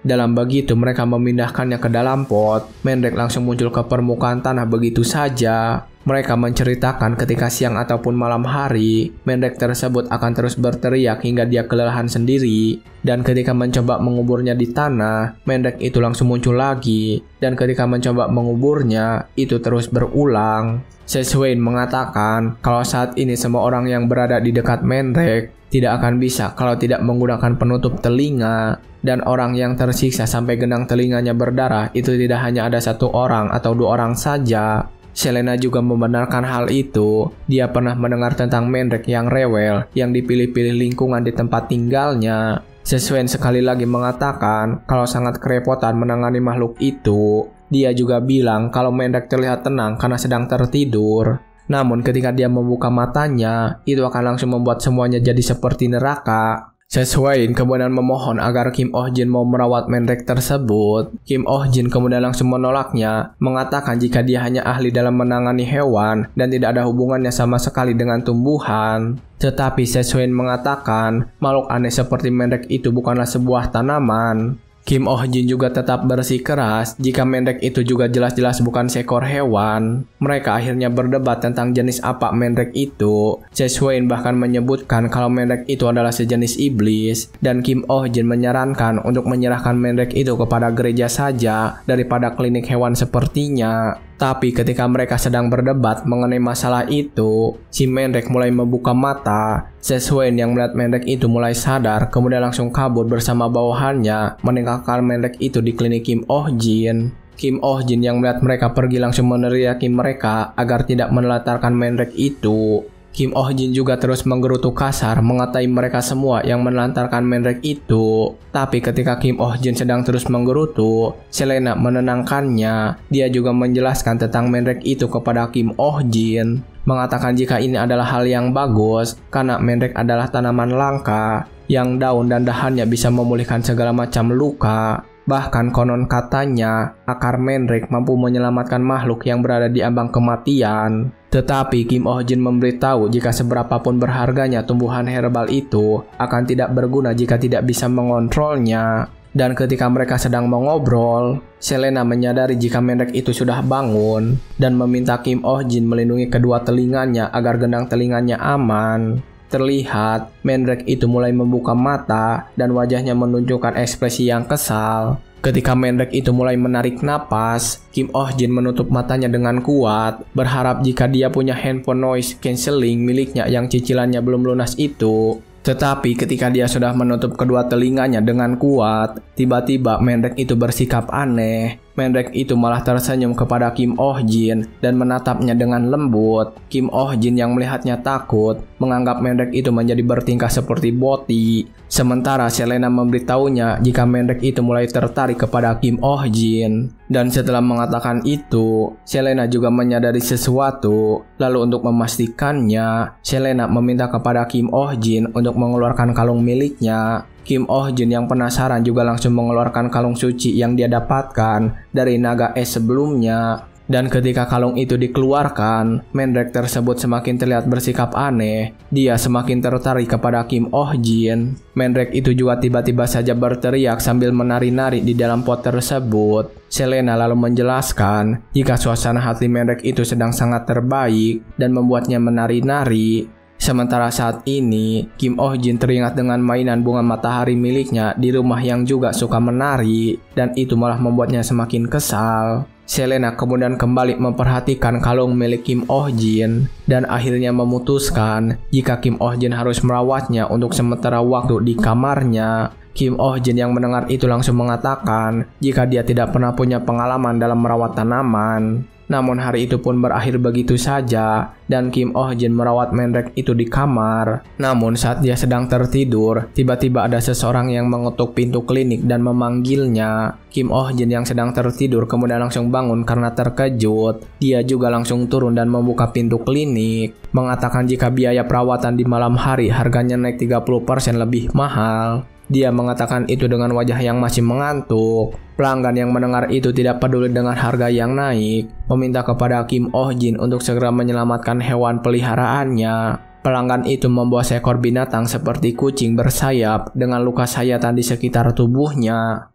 Dalam begitu mereka memindahkannya ke dalam pot. Mandrake langsung muncul ke permukaan tanah begitu saja. Mereka menceritakan ketika siang ataupun malam hari, Mandrake tersebut akan terus berteriak hingga dia kelelahan sendiri. Dan ketika mencoba menguburnya di tanah, Mandrake itu langsung muncul lagi. Dan ketika mencoba menguburnya, itu terus berulang. Swain mengatakan kalau saat ini semua orang yang berada di dekat Mandrake tidak akan bisa kalau tidak menggunakan penutup telinga. Dan orang yang tersiksa sampai genang telinganya berdarah itu tidak hanya ada satu orang atau dua orang saja. Selena juga membenarkan hal itu. Dia pernah mendengar tentang Mandrake yang rewel, yang dipilih-pilih lingkungan di tempat tinggalnya. Swain sekali lagi mengatakan kalau sangat kerepotan menangani makhluk itu. Dia juga bilang kalau Mandrake terlihat tenang karena sedang tertidur. Namun ketika dia membuka matanya, itu akan langsung membuat semuanya jadi seperti neraka. Swain kemudian memohon agar Kim Oh Jin mau merawat Mandrake tersebut. Kim Oh Jin kemudian langsung menolaknya, mengatakan jika dia hanya ahli dalam menangani hewan dan tidak ada hubungannya sama sekali dengan tumbuhan. Tetapi Swain mengatakan makhluk aneh seperti Mandrake itu bukanlah sebuah tanaman. Kim Oh Jin juga tetap bersikeras jika Mandrake itu juga jelas-jelas bukan seekor hewan. Mereka akhirnya berdebat tentang jenis apa Mandrake itu. Swain bahkan menyebutkan kalau Mandrake itu adalah sejenis iblis, dan Kim Oh Jin menyarankan untuk menyerahkan Mandrake itu kepada gereja saja daripada klinik hewan sepertinya. Tapi ketika mereka sedang berdebat mengenai masalah itu, si Mandrake mulai membuka mata. Swain yang melihat Mandrake itu mulai sadar, kemudian langsung kabur bersama bawahannya, meninggalkan Mandrake itu di klinik Kim Oh Jin. Kim Oh Jin yang melihat mereka pergi langsung meneriaki mereka agar tidak menelantarkan Mandrake itu. Kim Oh Jin juga terus menggerutu kasar mengatai mereka semua yang menelantarkan Mandrake itu. Tapi ketika Kim Oh Jin sedang terus menggerutu, Selena menenangkannya. Dia juga menjelaskan tentang Mandrake itu kepada Kim Oh Jin, mengatakan jika ini adalah hal yang bagus karena Mandrake adalah tanaman langka yang daun dan dahannya bisa memulihkan segala macam luka. Bahkan konon katanya, akar Mandrake mampu menyelamatkan makhluk yang berada di ambang kematian. Tetapi Kim Oh Jin memberitahu jika seberapapun berharganya tumbuhan herbal itu akan tidak berguna jika tidak bisa mengontrolnya. Dan ketika mereka sedang mengobrol, Selena menyadari jika Mandrake itu sudah bangun dan meminta Kim Oh Jin melindungi kedua telinganya agar gendang telinganya aman. Terlihat, Mandrake itu mulai membuka mata dan wajahnya menunjukkan ekspresi yang kesal. Ketika Mandrake itu mulai menarik napas, Kim Oh Jin menutup matanya dengan kuat, berharap jika dia punya handphone noise cancelling miliknya yang cicilannya belum lunas itu. Tetapi ketika dia sudah menutup kedua telinganya dengan kuat, tiba-tiba Mandrake itu bersikap aneh. Mandrake itu malah tersenyum kepada Kim Oh Jin dan menatapnya dengan lembut. Kim Oh Jin yang melihatnya takut, menganggap Mandrake itu menjadi bertingkah seperti Boti. Sementara Selena memberitahunya jika Mandrake itu mulai tertarik kepada Kim Oh Jin. Dan setelah mengatakan itu, Selena juga menyadari sesuatu. Lalu untuk memastikannya, Selena meminta kepada Kim Oh Jin untuk mengeluarkan kalung miliknya. Kim Oh Jin yang penasaran juga langsung mengeluarkan kalung suci yang dia dapatkan dari naga es sebelumnya. Dan ketika kalung itu dikeluarkan, Mandrake tersebut semakin terlihat bersikap aneh. Dia semakin tertarik kepada Kim Oh Jin. Mandrake itu juga tiba-tiba saja berteriak sambil menari-nari di dalam pot tersebut. Selena lalu menjelaskan jika suasana hati Mandrake itu sedang sangat terbaik dan membuatnya menari-nari. Sementara saat ini, Kim Oh Jin teringat dengan mainan bunga matahari miliknya di rumah yang juga suka menari, dan itu malah membuatnya semakin kesal. Selena kemudian kembali memperhatikan kalung milik Kim Oh Jin dan akhirnya memutuskan jika Kim Oh Jin harus merawatnya untuk sementara waktu di kamarnya. Kim Oh Jin yang mendengar itu langsung mengatakan jika dia tidak pernah punya pengalaman dalam merawat tanaman. Namun hari itu pun berakhir begitu saja dan Kim Oh Jin merawat Mandrake itu di kamar. Namun saat dia sedang tertidur, tiba-tiba ada seseorang yang mengetuk pintu klinik dan memanggilnya. Kim Oh Jin yang sedang tertidur kemudian langsung bangun karena terkejut. Dia juga langsung turun dan membuka pintu klinik, mengatakan jika biaya perawatan di malam hari harganya naik 30% lebih mahal. Dia mengatakan itu dengan wajah yang masih mengantuk. Pelanggan yang mendengar itu tidak peduli dengan harga yang naik, meminta kepada Kim Oh Jin untuk segera menyelamatkan hewan peliharaannya. Pelanggan itu membawa seekor binatang seperti kucing bersayap dengan luka sayatan di sekitar tubuhnya.